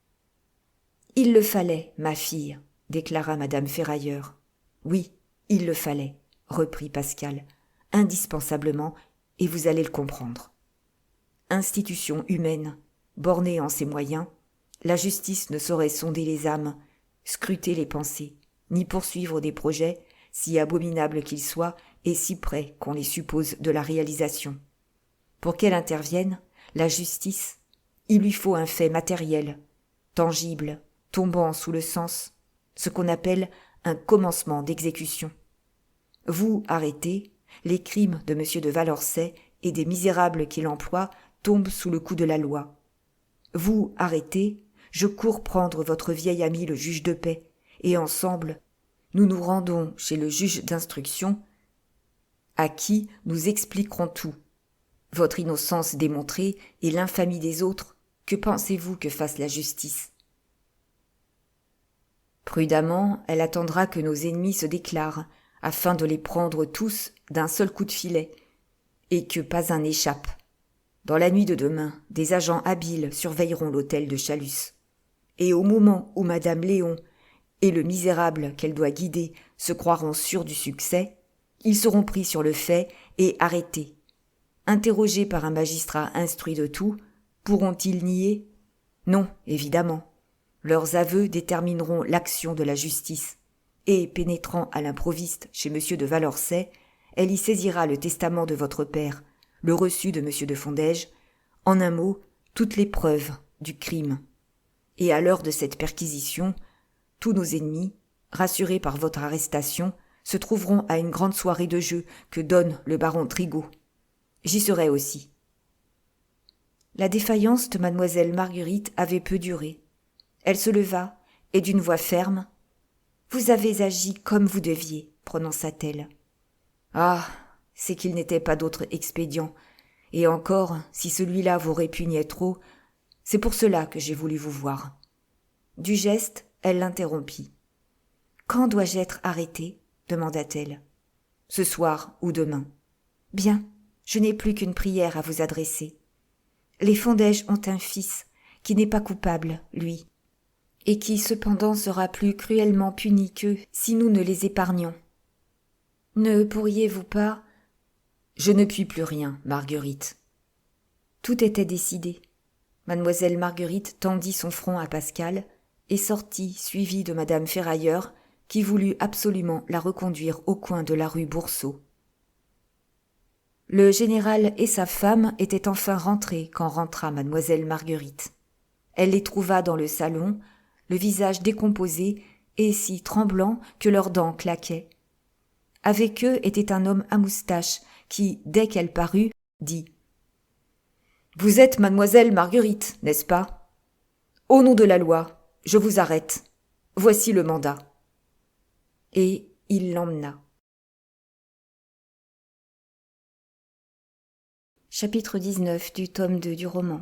« Il le fallait, ma fille, » déclara madame Ferrailleur. « Oui, il le fallait, » reprit Pascal, « indispensablement, et vous allez le comprendre. Institution humaine, bornée en ses moyens, La justice ne saurait sonder les âmes, scruter les pensées, ni poursuivre des projets, si abominables qu'ils soient et si près qu'on les suppose de la réalisation. Pour qu'elle intervienne, la justice, il lui faut un fait matériel, tangible, tombant sous le sens, ce qu'on appelle un commencement d'exécution. Vous, arrêtez, les crimes de M. de Valençay et des misérables qu'il emploie tombent sous le coup de la loi. Vous, arrêtez, je cours prendre votre vieil ami le juge de paix, et ensemble, nous nous rendons chez le juge d'instruction, à qui nous expliquerons tout. Votre innocence démontrée et l'infamie des autres, que pensez-vous que fasse la justice ? Prudemment, elle attendra que nos ennemis se déclarent, afin de les prendre tous d'un seul coup de filet, et que pas un n'échappe. Dans la nuit de demain, des agents habiles surveilleront l'hôtel de Chalus. Et au moment où Madame Léon et le misérable qu'elle doit guider se croiront sûrs du succès, ils seront pris sur le fait et arrêtés. Interrogés par un magistrat instruit de tout, pourront-ils nier ? Non, évidemment. Leurs aveux détermineront l'action de la justice. Et, pénétrant à l'improviste chez M. de Valençay, elle y saisira le testament de votre père, le reçu de M. de Fondège, en un mot, toutes les preuves du crime. Et à l'heure de cette perquisition, tous nos ennemis, rassurés par votre arrestation, se trouveront à une grande soirée de jeu que donne le baron Trigault. J'y serai aussi. La défaillance de mademoiselle Marguerite avait peu duré. Elle se leva, et d'une voix ferme, « Vous avez agi comme vous deviez, » prononça-t-elle. « Ah, c'est qu'il n'était pas d'autre expédient, et encore, si celui-là vous répugnait trop, c'est pour cela que j'ai voulu vous voir. » Du geste, elle l'interrompit. « Quand dois-je être arrêtée ?» demanda-t-elle. « Ce soir ou demain. »« Bien, je n'ai plus qu'une prière à vous adresser. Les Fondège ont un fils qui n'est pas coupable, lui, et qui cependant sera plus cruellement puni qu'eux si nous ne les épargnons. Ne pourriez-vous pas... » « Je ne puis plus rien, Marguerite. » Tout était décidé. Mademoiselle Marguerite tendit son front à Pascal et sortit suivie de madame Ferrailleur, qui voulut absolument la reconduire au coin de la rue Boursault. Le général et sa femme étaient enfin rentrés quand rentra mademoiselle Marguerite. Elle les trouva dans le salon, le visage décomposé et si tremblant que leurs dents claquaient. Avec eux était un homme à moustache qui, dès qu'elle parut, dit « Vous êtes mademoiselle Marguerite, n'est-ce pas ? Au nom de la loi, je vous arrête. Voici le mandat. » Et il l'emmena. Chapitre 19 du tome 2 du roman.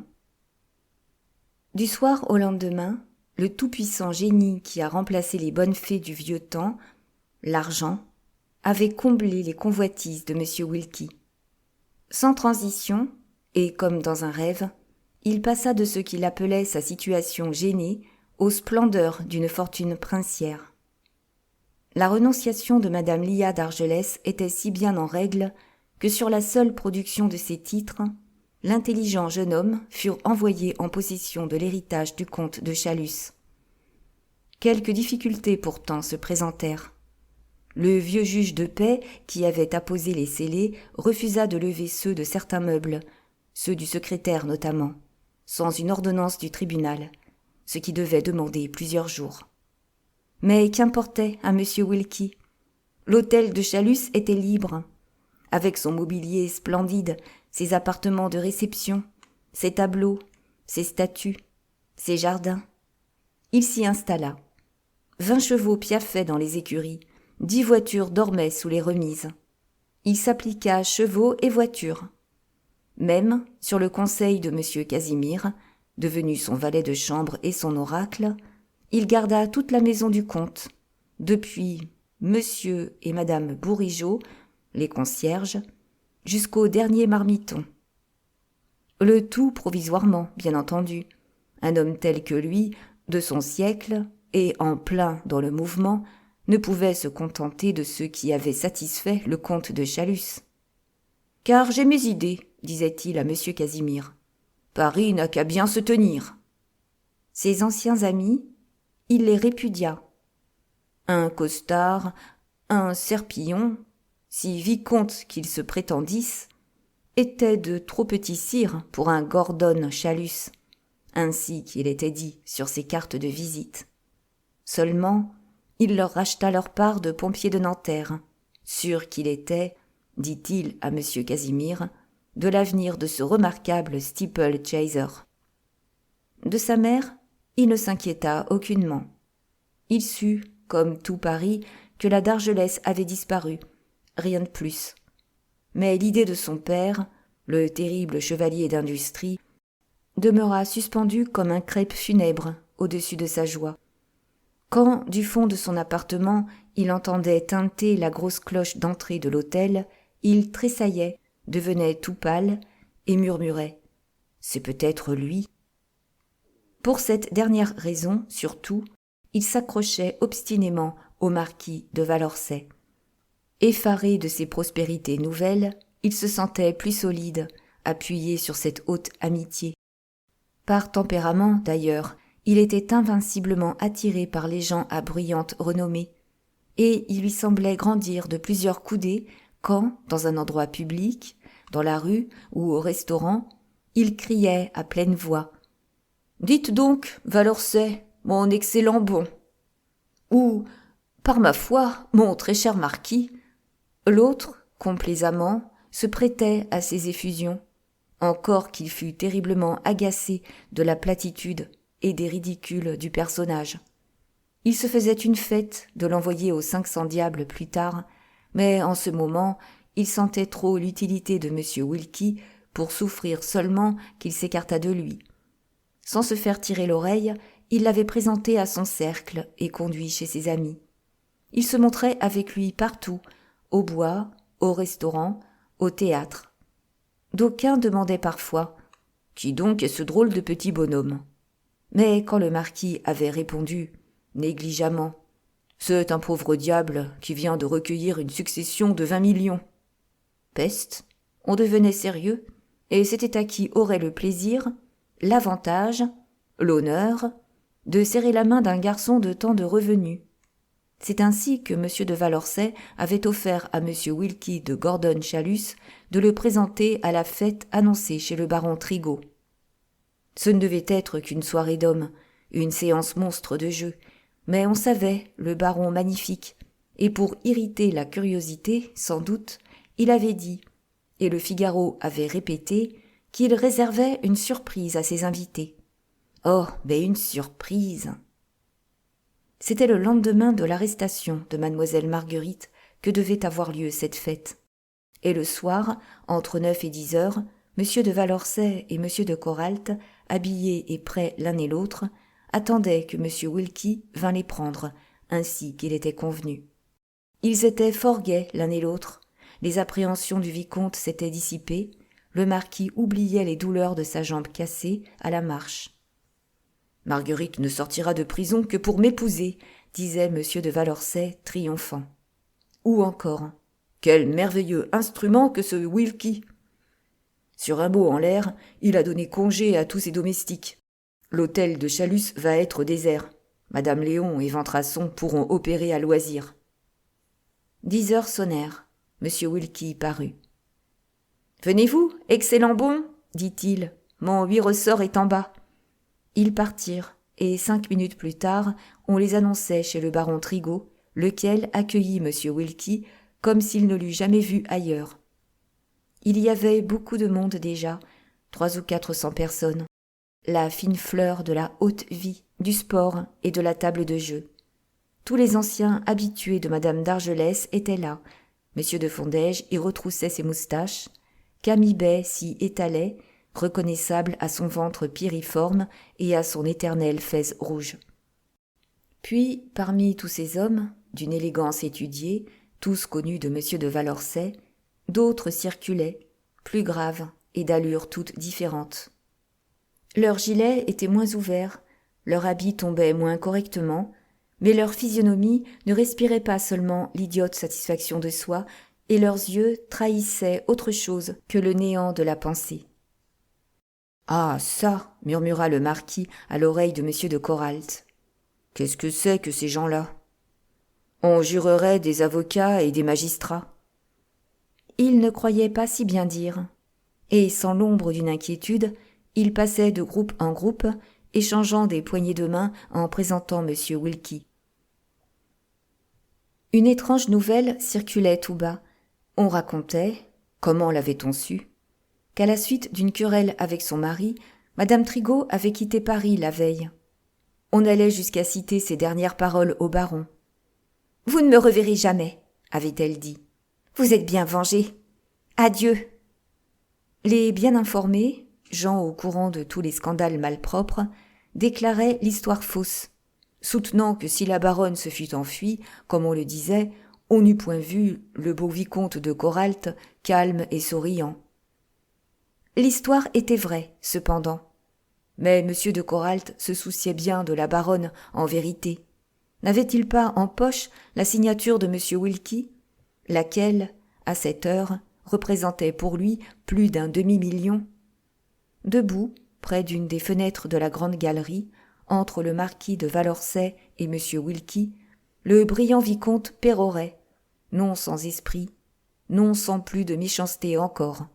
Du soir au lendemain, le tout-puissant génie qui a remplacé les bonnes fées du vieux temps, l'argent, avait comblé les convoitises de M. Wilkie. Sans transition, et comme dans un rêve, il passa de ce qu'il appelait sa situation gênée aux splendeurs d'une fortune princière. La renonciation de madame Lia d'Argelès était si bien en règle que sur la seule production de ses titres, l'intelligent jeune homme fut envoyé en possession de l'héritage du comte de Chalus. Quelques difficultés pourtant se présentèrent. Le vieux juge de paix, qui avait apposé les scellés, refusa de lever ceux de certains meubles, ceux du secrétaire notamment, sans une ordonnance du tribunal, ce qui devait demander plusieurs jours. Mais qu'importait à M. Wilkie ? L'hôtel de Chalus était libre, avec son mobilier splendide, ses appartements de réception, ses tableaux, ses statues, ses jardins. Il s'y installa. 20 chevaux piaffaient dans les écuries, 10 voitures dormaient sous les remises. Il s'appliqua à chevaux et voitures. Même, sur le conseil de M. Casimir, devenu son valet de chambre et son oracle, il garda toute la maison du comte, depuis M. et Mme Bourigeaud, les concierges, jusqu'au dernier marmiton. Le tout provisoirement, bien entendu. Un homme tel que lui, de son siècle, et en plein dans le mouvement, ne pouvait se contenter de ceux qui avaient satisfait le comte de Chalus. « Car j'ai mes idées, disait-il à M. Casimir. Paris n'a qu'à bien se tenir. » Ses anciens amis, il les répudia. Un costard, un serpillon, si vicomte qu'ils se prétendissent, étaient de trop petits cires pour un Gordon Chalus, ainsi qu'il était dit sur ses cartes de visite. Seulement, il leur racheta leur part de pompier de Nanterre, sûr qu'il était, dit-il à M. Casimir, de l'avenir de ce remarquable steeple-chaser. De sa mère, il ne s'inquiéta aucunement. Il sut, comme tout Paris, que la d'Argelès avait disparu, rien de plus. Mais l'idée de son père, le terrible chevalier d'industrie, demeura suspendue comme un crêpe funèbre au-dessus de sa joie. Quand, du fond de son appartement, il entendait tinter la grosse cloche d'entrée de l'hôtel, il tressaillait, devenait tout pâle et murmurait « C'est peut-être lui ». Pour cette dernière raison, surtout, il s'accrochait obstinément au marquis de Valorcet. Effaré de ses prospérités nouvelles, il se sentait plus solide, appuyé sur cette haute amitié. Par tempérament, d'ailleurs, il était invinciblement attiré par les gens à bruyante renommée, et il lui semblait grandir de plusieurs coudées quand, dans un endroit public, dans la rue ou au restaurant, il criait à pleine voix « Dites donc, Valorcet, mon excellent bon !» ou « Par ma foi, mon très cher marquis !» L'autre, complaisamment, se prêtait à ces effusions, encore qu'il fût terriblement agacé de la platitude et des ridicules du personnage. Il se faisait une fête de l'envoyer aux 500 diables plus tard, mais en ce moment, il sentait trop l'utilité de M. Wilkie pour souffrir seulement qu'il s'écartât de lui. Sans se faire tirer l'oreille, il l'avait présenté à son cercle et conduit chez ses amis. Il se montrait avec lui partout, au bois, au restaurant, au théâtre. D'aucuns demandaient parfois « Qui donc est ce drôle de petit bonhomme ?» Mais quand le marquis avait répondu, négligemment « C'est un pauvre diable qui vient de recueillir une succession de 20 millions. » Peste, on devenait sérieux, et c'était à qui aurait le plaisir, l'avantage, l'honneur, de serrer la main d'un garçon de tant de revenus. C'est ainsi que M. de Valorcet avait offert à M. Wilkie de Gordon Chalus de le présenter à la fête annoncée chez le baron Trigault. Ce ne devait être qu'une soirée d'hommes, une séance monstre de jeu, mais on savait le baron magnifique, et pour irriter la curiosité, sans doute, il avait dit, et le Figaro avait répété, qu'il réservait une surprise à ses invités. Oh, mais une surprise! C'était le lendemain de l'arrestation de mademoiselle Marguerite que devait avoir lieu cette fête. Et le soir, entre 9 et 10 heures, M. de Valorcet et M. de Coralt, habillés et prêts l'un et l'autre, attendaient que M. Wilkie vînt les prendre, ainsi qu'il était convenu. Ils étaient fort gais l'un et l'autre, les appréhensions du vicomte s'étaient dissipées, le marquis oubliait les douleurs de sa jambe cassée à la marche. « Marguerite ne sortira de prison que pour m'épouser, » disait M. de Valorcet, triomphant. Ou encore, « Quel merveilleux instrument que ce Wilkie ! Sur un mot en l'air, il a donné congé à tous ses domestiques. L'hôtel de Chalus va être désert. Madame Léon et Ventrasson pourront opérer à loisir. » 10 heures sonnèrent. M. Wilkie parut. « Venez-vous, excellent bon ?» dit-il. « Mon 8 ressorts est en bas. » Ils partirent, et 5 minutes plus tard, on les annonçait chez le baron Trigault, lequel accueillit M. Wilkie comme s'il ne l'eût jamais vu ailleurs. Il y avait beaucoup de monde déjà, 300 ou 400 personnes, la fine fleur de la haute vie, du sport et de la table de jeu. Tous les anciens habitués de madame d'Argelès étaient là. M. de Fondège y retroussait ses moustaches, Camille Bay s'y étalait, reconnaissable à son ventre piriforme et à son éternelle fesse rouge. Puis, parmi tous ces hommes, d'une élégance étudiée, tous connus de M. de Valorcet, d'autres circulaient, plus graves et d'allures toutes différentes. Leurs gilets étaient moins ouverts, leur habit tombait moins correctement, mais leur physionomie ne respirait pas seulement l'idiote satisfaction de soi, et leurs yeux trahissaient autre chose que le néant de la pensée. Ah, ça, murmura le marquis à l'oreille de M. de Coralt. Qu'est-ce que c'est que ces gens-là? On jurerait des avocats et des magistrats. Il ne croyait pas si bien dire, et sans l'ombre d'une inquiétude, il passait de groupe en groupe, échangeant des poignées de main en présentant M. Wilkie. Une étrange nouvelle circulait tout bas. On racontait, comment l'avait-on su, qu'à la suite d'une querelle avec son mari, Madame Trigault avait quitté Paris la veille. On allait jusqu'à citer ces dernières paroles au baron. « Vous ne me reverrez jamais, avait-elle dit. Vous êtes bien vengé. Adieu. » Les bien informés, gens au courant de tous les scandales malpropres, déclaraient l'histoire fausse, soutenant que si la baronne se fût enfuie, comme on le disait, on n'eût point vu le beau vicomte de Coralt calme et souriant. L'histoire était vraie, cependant. Mais M. de Coralt se souciait bien de la baronne en vérité. N'avait-il pas en poche la signature de M. Wilkie, laquelle, à cette heure, représentait pour lui plus d'un demi-million? Debout, près d'une des fenêtres de la grande galerie, entre le marquis de Valorcey et M. Wilkie, le brillant vicomte pérorait, non sans esprit, non sans plus de méchanceté encore,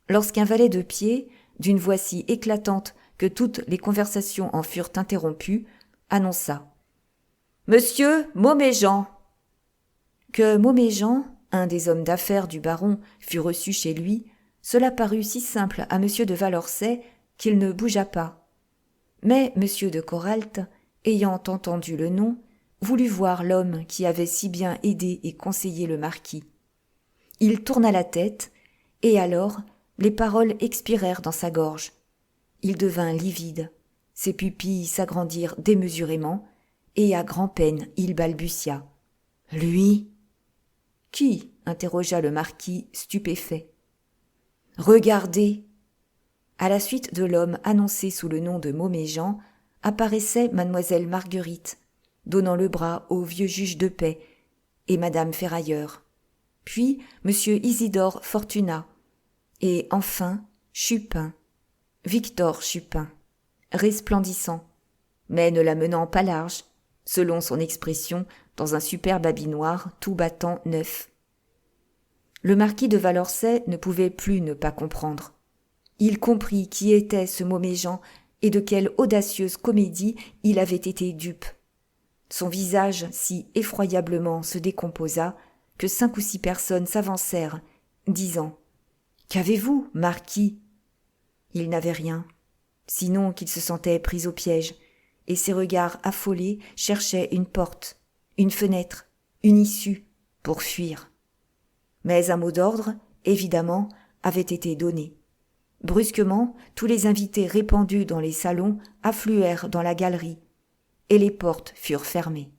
lorsqu'un valet de pied, d'une voix si éclatante que toutes les conversations en furent interrompues, annonça « Monsieur Mauméjean !» Que Mauméjean, un des hommes d'affaires du baron, fut reçu chez lui, cela parut si simple à M. de Valorcey qu'il ne bougea pas. Mais M. de Coralt, ayant entendu le nom, voulut voir l'homme qui avait si bien aidé et conseillé le marquis. Il tourna la tête, et alors les paroles expirèrent dans sa gorge. Il devint livide, ses pupilles s'agrandirent démesurément, et à grand-peine il balbutia. « Lui ?» « Qui ?» interrogea le marquis stupéfait. « Regardez !» À la suite de l'homme annoncé sous le nom de Mauméjean apparaissait mademoiselle Marguerite, donnant le bras au vieux juge de paix, et madame Ferrailleur, puis monsieur Isidore Fortunat, et enfin Chupin, Victor Chupin, resplendissant, mais ne la menant pas large, selon son expression, dans un superbe habit noir tout battant neuf. Le marquis de Valorcey ne pouvait plus ne pas comprendre. Il comprit qui était ce Mauméjean et de quelle audacieuse comédie il avait été dupe. Son visage si effroyablement se décomposa que 5 ou 6 personnes s'avancèrent, disant « Qu'avez-vous, marquis ?» Il n'avait rien, sinon qu'il se sentait pris au piège, et ses regards affolés cherchaient une porte, une fenêtre, une issue, pour fuir. Mais un mot d'ordre, évidemment, avait été donné. Brusquement, tous les invités répandus dans les salons affluèrent dans la galerie, et les portes furent fermées.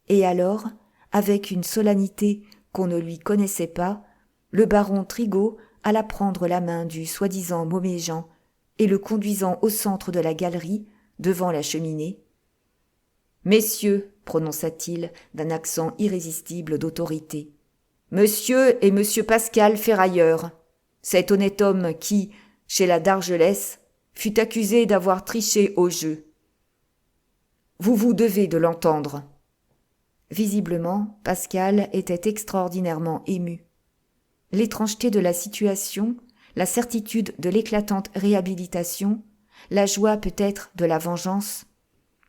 Et alors, avec une solennité qu'on ne lui connaissait pas, le baron Trigault alla prendre la main du soi-disant Mauméjean et le conduisant au centre de la galerie, devant la cheminée. « Messieurs, prononça-t-il d'un accent irrésistible d'autorité, monsieur et monsieur Pascal Ferrailleur, cet honnête homme qui, chez la Dargelès, fut accusé d'avoir triché au jeu. Vous vous devez de l'entendre. » Visiblement, Pascal était extraordinairement ému. L'étrangeté de la situation, la certitude de l'éclatante réhabilitation, la joie peut-être de la vengeance,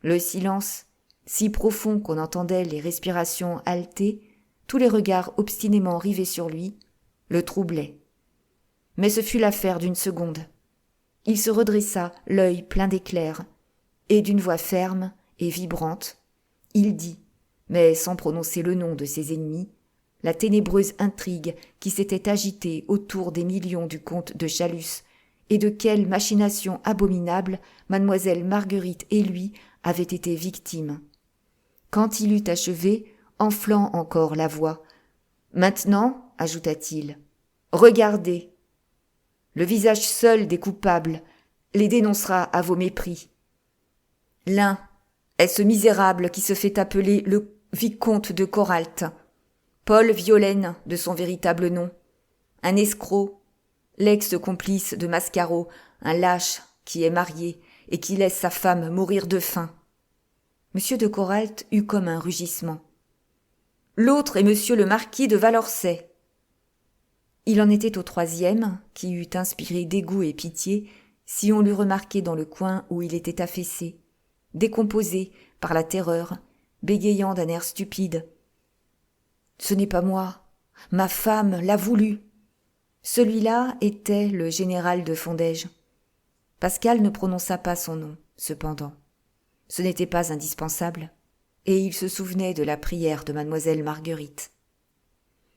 le silence, si profond qu'on entendait les respirations haletées, tous les regards obstinément rivés sur lui, le troublaient. Mais ce fut l'affaire d'une seconde. Il se redressa, l'œil plein d'éclairs, et d'une voix ferme et vibrante, il dit, mais sans prononcer le nom de ses ennemis, la ténébreuse intrigue qui s'était agitée autour des millions du comte de Chalus, et de quelle machination abominable mademoiselle Marguerite et lui avaient été victimes. Quand il eut achevé, enflant encore la voix, « Maintenant, ajouta-t-il, regardez. Le visage seul des coupables les dénoncera à vos mépris. L'un est ce misérable qui se fait appeler le vicomte de Coralt, Paul Violaine de son véritable nom, un escroc, l'ex-complice de Mascaro, un lâche qui est marié et qui laisse sa femme mourir de faim. Monsieur de Coralt eut comme un rugissement. L'autre est monsieur le marquis de Valorcey. Il en était au troisième, qui eût inspiré dégoût et pitié si on l'eût remarqué dans le coin où il était affaissé, décomposé par la terreur, bégayant d'un air stupide. « Ce n'est pas moi, ma femme l'a voulu !» Celui-là était le général de Fondège. Pascal ne prononça pas son nom, cependant. Ce n'était pas indispensable, et il se souvenait de la prière de mademoiselle Marguerite.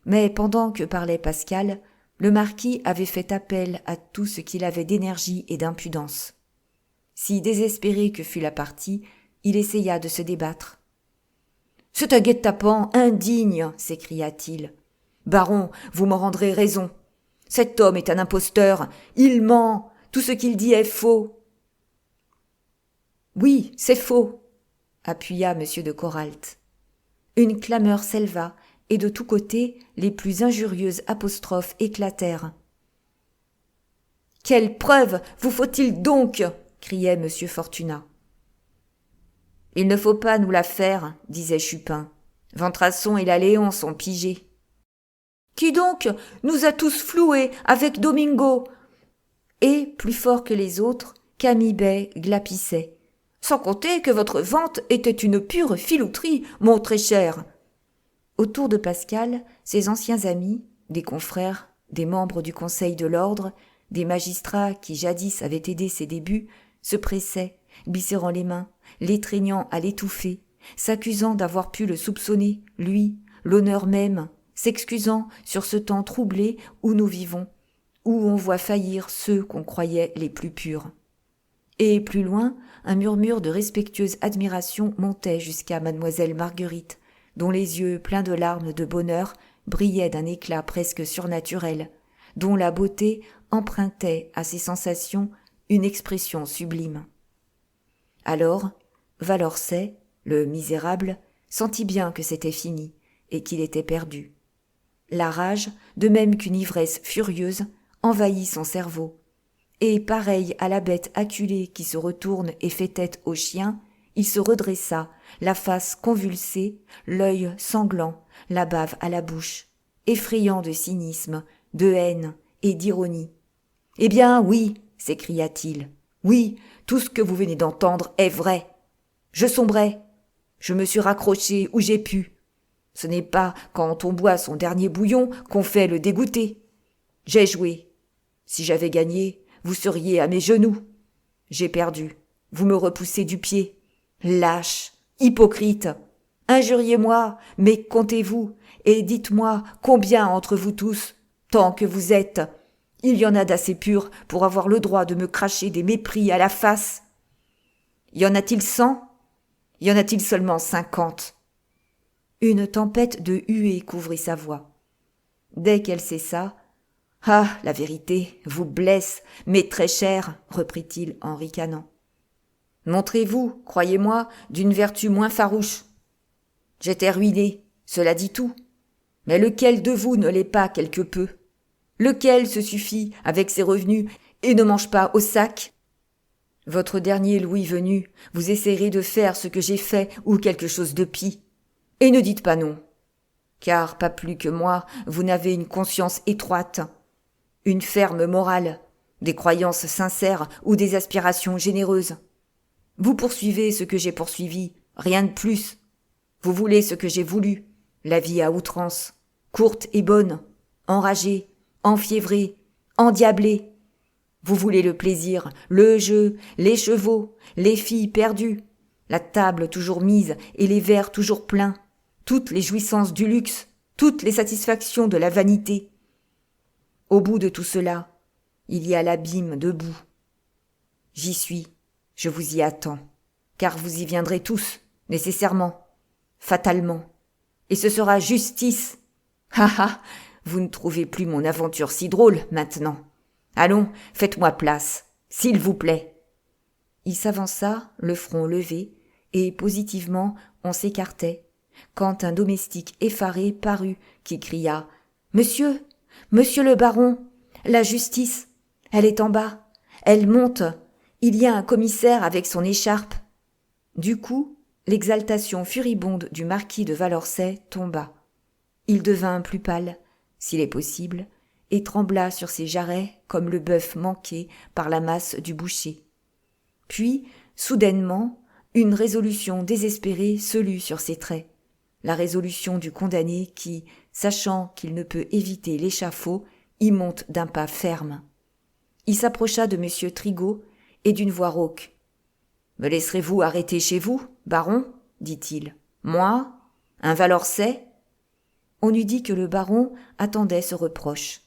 Mais pendant que parlait Pascal, le marquis avait fait appel à tout ce qu'il avait d'énergie et d'impudence. Si désespéré que fût la partie, il essaya de se débattre. « C'est un guet-apens indigne !» s'écria-t-il. « Baron, vous m'en rendrez raison. Cet homme est un imposteur, il ment, tout ce qu'il dit est faux. »« Oui, c'est faux !» appuya M. de Coralt. Une clameur s'éleva, et de tous côtés, les plus injurieuses apostrophes éclatèrent. « Quelle preuve vous faut-il donc ?» criait M. Fortunat. « Il ne faut pas nous la faire, » disait Chupin. « Ventrasson et la Léon sont pigés. »« Qui donc nous a tous floués avec Domingo ?» Et, plus fort que les autres, Camibet glapissait. « Sans compter que votre vente était une pure filouterie, mon très cher. » Autour de Pascal, ses anciens amis, des confrères, des membres du Conseil de l'Ordre, des magistrats qui jadis avaient aidé ses débuts, se pressaient, lui serrant les mains, l'étreignant à l'étouffer, s'accusant d'avoir pu le soupçonner, lui, l'honneur même, s'excusant sur ce temps troublé où nous vivons, où on voit faillir ceux qu'on croyait les plus purs. Et plus loin, un murmure de respectueuse admiration montait jusqu'à mademoiselle Marguerite, dont les yeux pleins de larmes de bonheur brillaient d'un éclat presque surnaturel, dont la beauté empruntait à ses sensations une expression sublime. Alors, Valorcey, le misérable, sentit bien que c'était fini et qu'il était perdu. La rage, de même qu'une ivresse furieuse, envahit son cerveau, et pareil à la bête acculée qui se retourne et fait tête au chien, il se redressa, la face convulsée, l'œil sanglant, la bave à la bouche, effrayant de cynisme, de haine et d'ironie. « Eh bien, oui !» s'écria-t-il. « Oui, tout ce que vous venez d'entendre est vrai. Je sombrais. Je me suis raccroché où j'ai pu. Ce n'est pas quand on boit son dernier bouillon qu'on fait le dégoûté. J'ai joué. Si j'avais gagné, vous seriez à mes genoux. J'ai perdu. Vous me repoussez du pied. Lâche, hypocrite. Injuriez-moi, mais comptez-vous, et dites-moi combien entre vous tous, tant que vous êtes, il y en a d'assez purs pour avoir le droit de me cracher des mépris à la face. Y en a-t-il 100 ? Y en a-t-il seulement 50 ? Une tempête de huées couvrit sa voix. Dès qu'elle cessa, « Ah, la vérité vous blesse, mais très cher, reprit-il en ricanant. Montrez-vous, croyez-moi, d'une vertu moins farouche. J'étais ruiné, cela dit tout. Mais lequel de vous ne l'est pas quelque peu ? Lequel se suffit avec ses revenus et ne mange pas au sac ? Votre dernier louis venu, vous essayerez de faire ce que j'ai fait ou quelque chose de pis. Et ne dites pas non. Car, pas plus que moi, vous n'avez une conscience étroite, une ferme morale, des croyances sincères ou des aspirations généreuses. Vous poursuivez ce que j'ai poursuivi, rien de plus. Vous voulez ce que j'ai voulu, la vie à outrance, courte et bonne, enragée, enfiévrée, endiablée. Vous voulez le plaisir, le jeu, les chevaux, les filles perdues, la table toujours mise et les verres toujours pleins, toutes les jouissances du luxe, toutes les satisfactions de la vanité. Au bout de tout cela, il y a l'abîme debout. J'y suis, je vous y attends, car vous y viendrez tous, nécessairement, fatalement, et ce sera justice. Ah ah, vous ne trouvez plus mon aventure si drôle maintenant. Allons, faites-moi place, s'il vous plaît. Il s'avança, le front levé, et positivement on s'écartait, quand un domestique effaré parut, qui cria « Monsieur, monsieur le baron, la justice, elle est en bas, Elle monte. Il y a un commissaire avec son écharpe. » Du coup, l'exaltation furibonde du marquis de Valençay tomba. Il devint plus pâle, s'il est possible, et trembla sur ses jarrets comme le bœuf manqué par la masse du boucher. Puis, soudainement, une résolution désespérée se lut sur ses traits, la résolution du condamné qui, sachant qu'il ne peut éviter l'échafaud, y monte d'un pas ferme. Il s'approcha de M. Trigault et d'une voix rauque. « Me laisserez-vous arrêter chez vous, baron ?» dit-il. « Moi, un Valençay ?» On eût dit que le baron attendait ce reproche.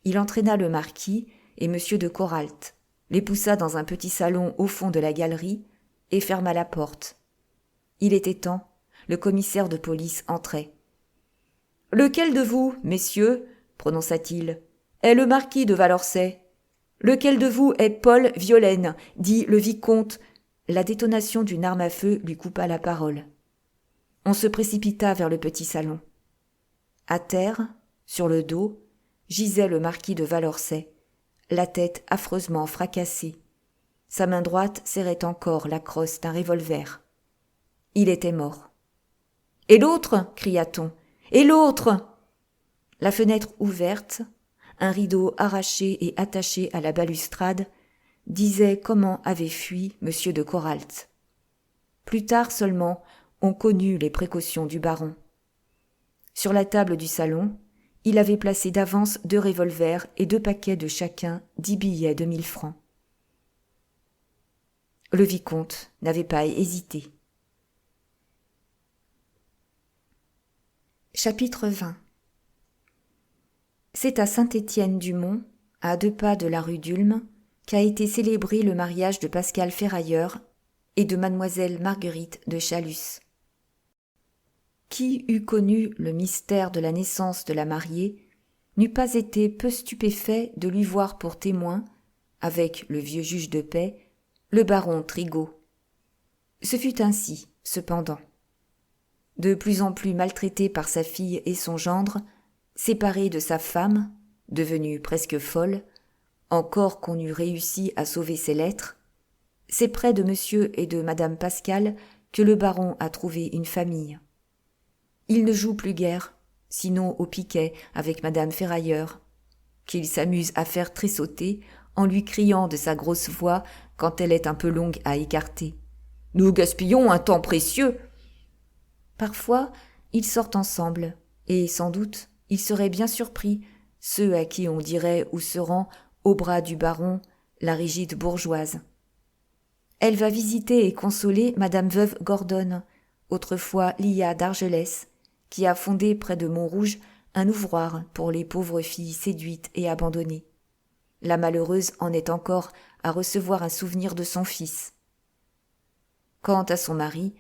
Il entraîna le marquis et M. de Coralt, les poussa dans un petit salon au fond de la galerie et ferma la porte. Il était temps, le commissaire de police entrait. « Lequel de vous, messieurs, prononça-t-il, est le marquis de Valençay ? Lequel de vous est Paul Violaine, dit le vicomte ?» La détonation d'une arme à feu lui coupa la parole. On se précipita vers le petit salon. À terre, sur le dos, gisait le marquis de Valençay, la tête affreusement fracassée. Sa main droite serrait encore la crosse d'un revolver. Il était mort. « Et l'autre » cria-t-on. « Et l'autre » La fenêtre ouverte, un rideau arraché et attaché à la balustrade, disait comment avait fui M. de Coralt. Plus tard seulement, on connut les précautions du baron. Sur la table du salon, il avait placé d'avance 2 revolvers et 2 paquets de chacun 10 billets de 1000 francs. Le vicomte n'avait pas hésité. Chapitre 20. C'est à Saint-Étienne-du-Mont, à 2 pas de la rue d'Ulm, qu'a été célébré le mariage de Pascal Ferrailleur et de mademoiselle Marguerite de Chalus. Qui eût connu le mystère de la naissance de la mariée n'eût pas été peu stupéfait de lui voir pour témoin, avec le vieux juge de paix, le baron Trigault. Ce fut ainsi, cependant. De plus en plus maltraité par sa fille et son gendre, séparé de sa femme, devenue presque folle, encore qu'on eût réussi à sauver ses lettres, c'est près de monsieur et de madame Pascal que le baron a trouvé une famille. Il ne joue plus guère, sinon au piquet avec madame Ferrailleur, qu'il s'amuse à faire tressauter en lui criant de sa grosse voix quand elle est un peu longue à écarter. « Nous gaspillons un temps précieux !» Parfois, ils sortent ensemble, et sans doute, ils seraient bien surpris, ceux à qui on dirait où se rend, au bras du baron, la rigide bourgeoise. Elle va visiter et consoler madame veuve Gordon, autrefois Lia d'Argelès, qui a fondé près de Montrouge un ouvroir pour les pauvres filles séduites et abandonnées. La malheureuse en est encore à recevoir un souvenir de son fils. Quant à son mari,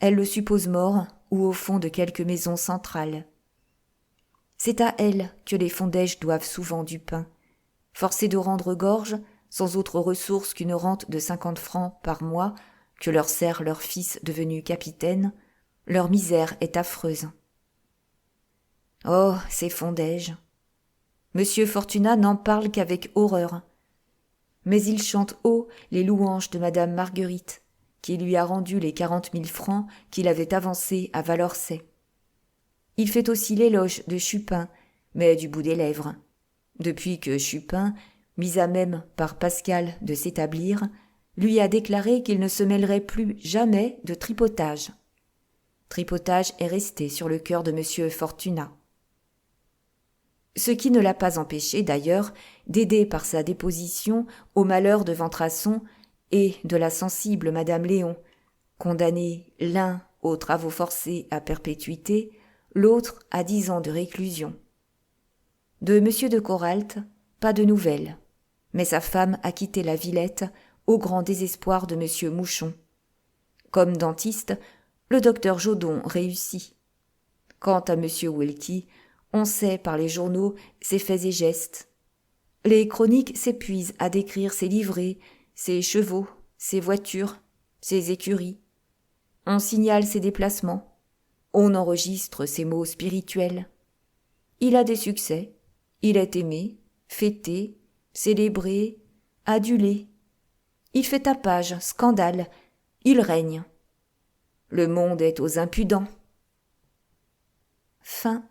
elle le suppose mort ou au fond de quelque maison centrale. C'est à elle que les Fondèges doivent souvent du pain. Forcés de rendre gorge, sans autre ressource qu'une rente de 50 francs par mois que leur sert leur fils devenu capitaine, leur misère est affreuse. Oh, ces Fondèges ! Monsieur Fortunat n'en parle qu'avec horreur. Mais il chante haut les louanges de madame Marguerite, qui lui a rendu les 40 000 francs qu'il avait avancés à Valençay. Il fait aussi l'éloge de Chupin, mais du bout des lèvres. Depuis que Chupin, mis à même par Pascal de s'établir, lui a déclaré qu'il ne se mêlerait plus jamais de tripotage. Tripotage est resté sur le cœur de monsieur Fortunat. Ce qui ne l'a pas empêché, d'ailleurs, d'aider par sa déposition au malheur de Ventrasson et de la sensible madame Léon, condamnés l'un aux travaux forcés à perpétuité, l'autre à 10 ans de réclusion. De monsieur de Coralt, pas de nouvelles, mais sa femme a quitté la Villette au grand désespoir de monsieur Mouchon. Comme dentiste, le docteur Jodon réussit. Quant à monsieur Welky, on sait par les journaux ses faits et gestes. Les chroniques s'épuisent à décrire ses livrées, ses chevaux, ses voitures, ses écuries. On signale ses déplacements. On enregistre ses mots spirituels. Il a des succès. Il est aimé, fêté, célébré, adulé. Il fait tapage, scandale, il règne. Le monde est aux impudents. Fin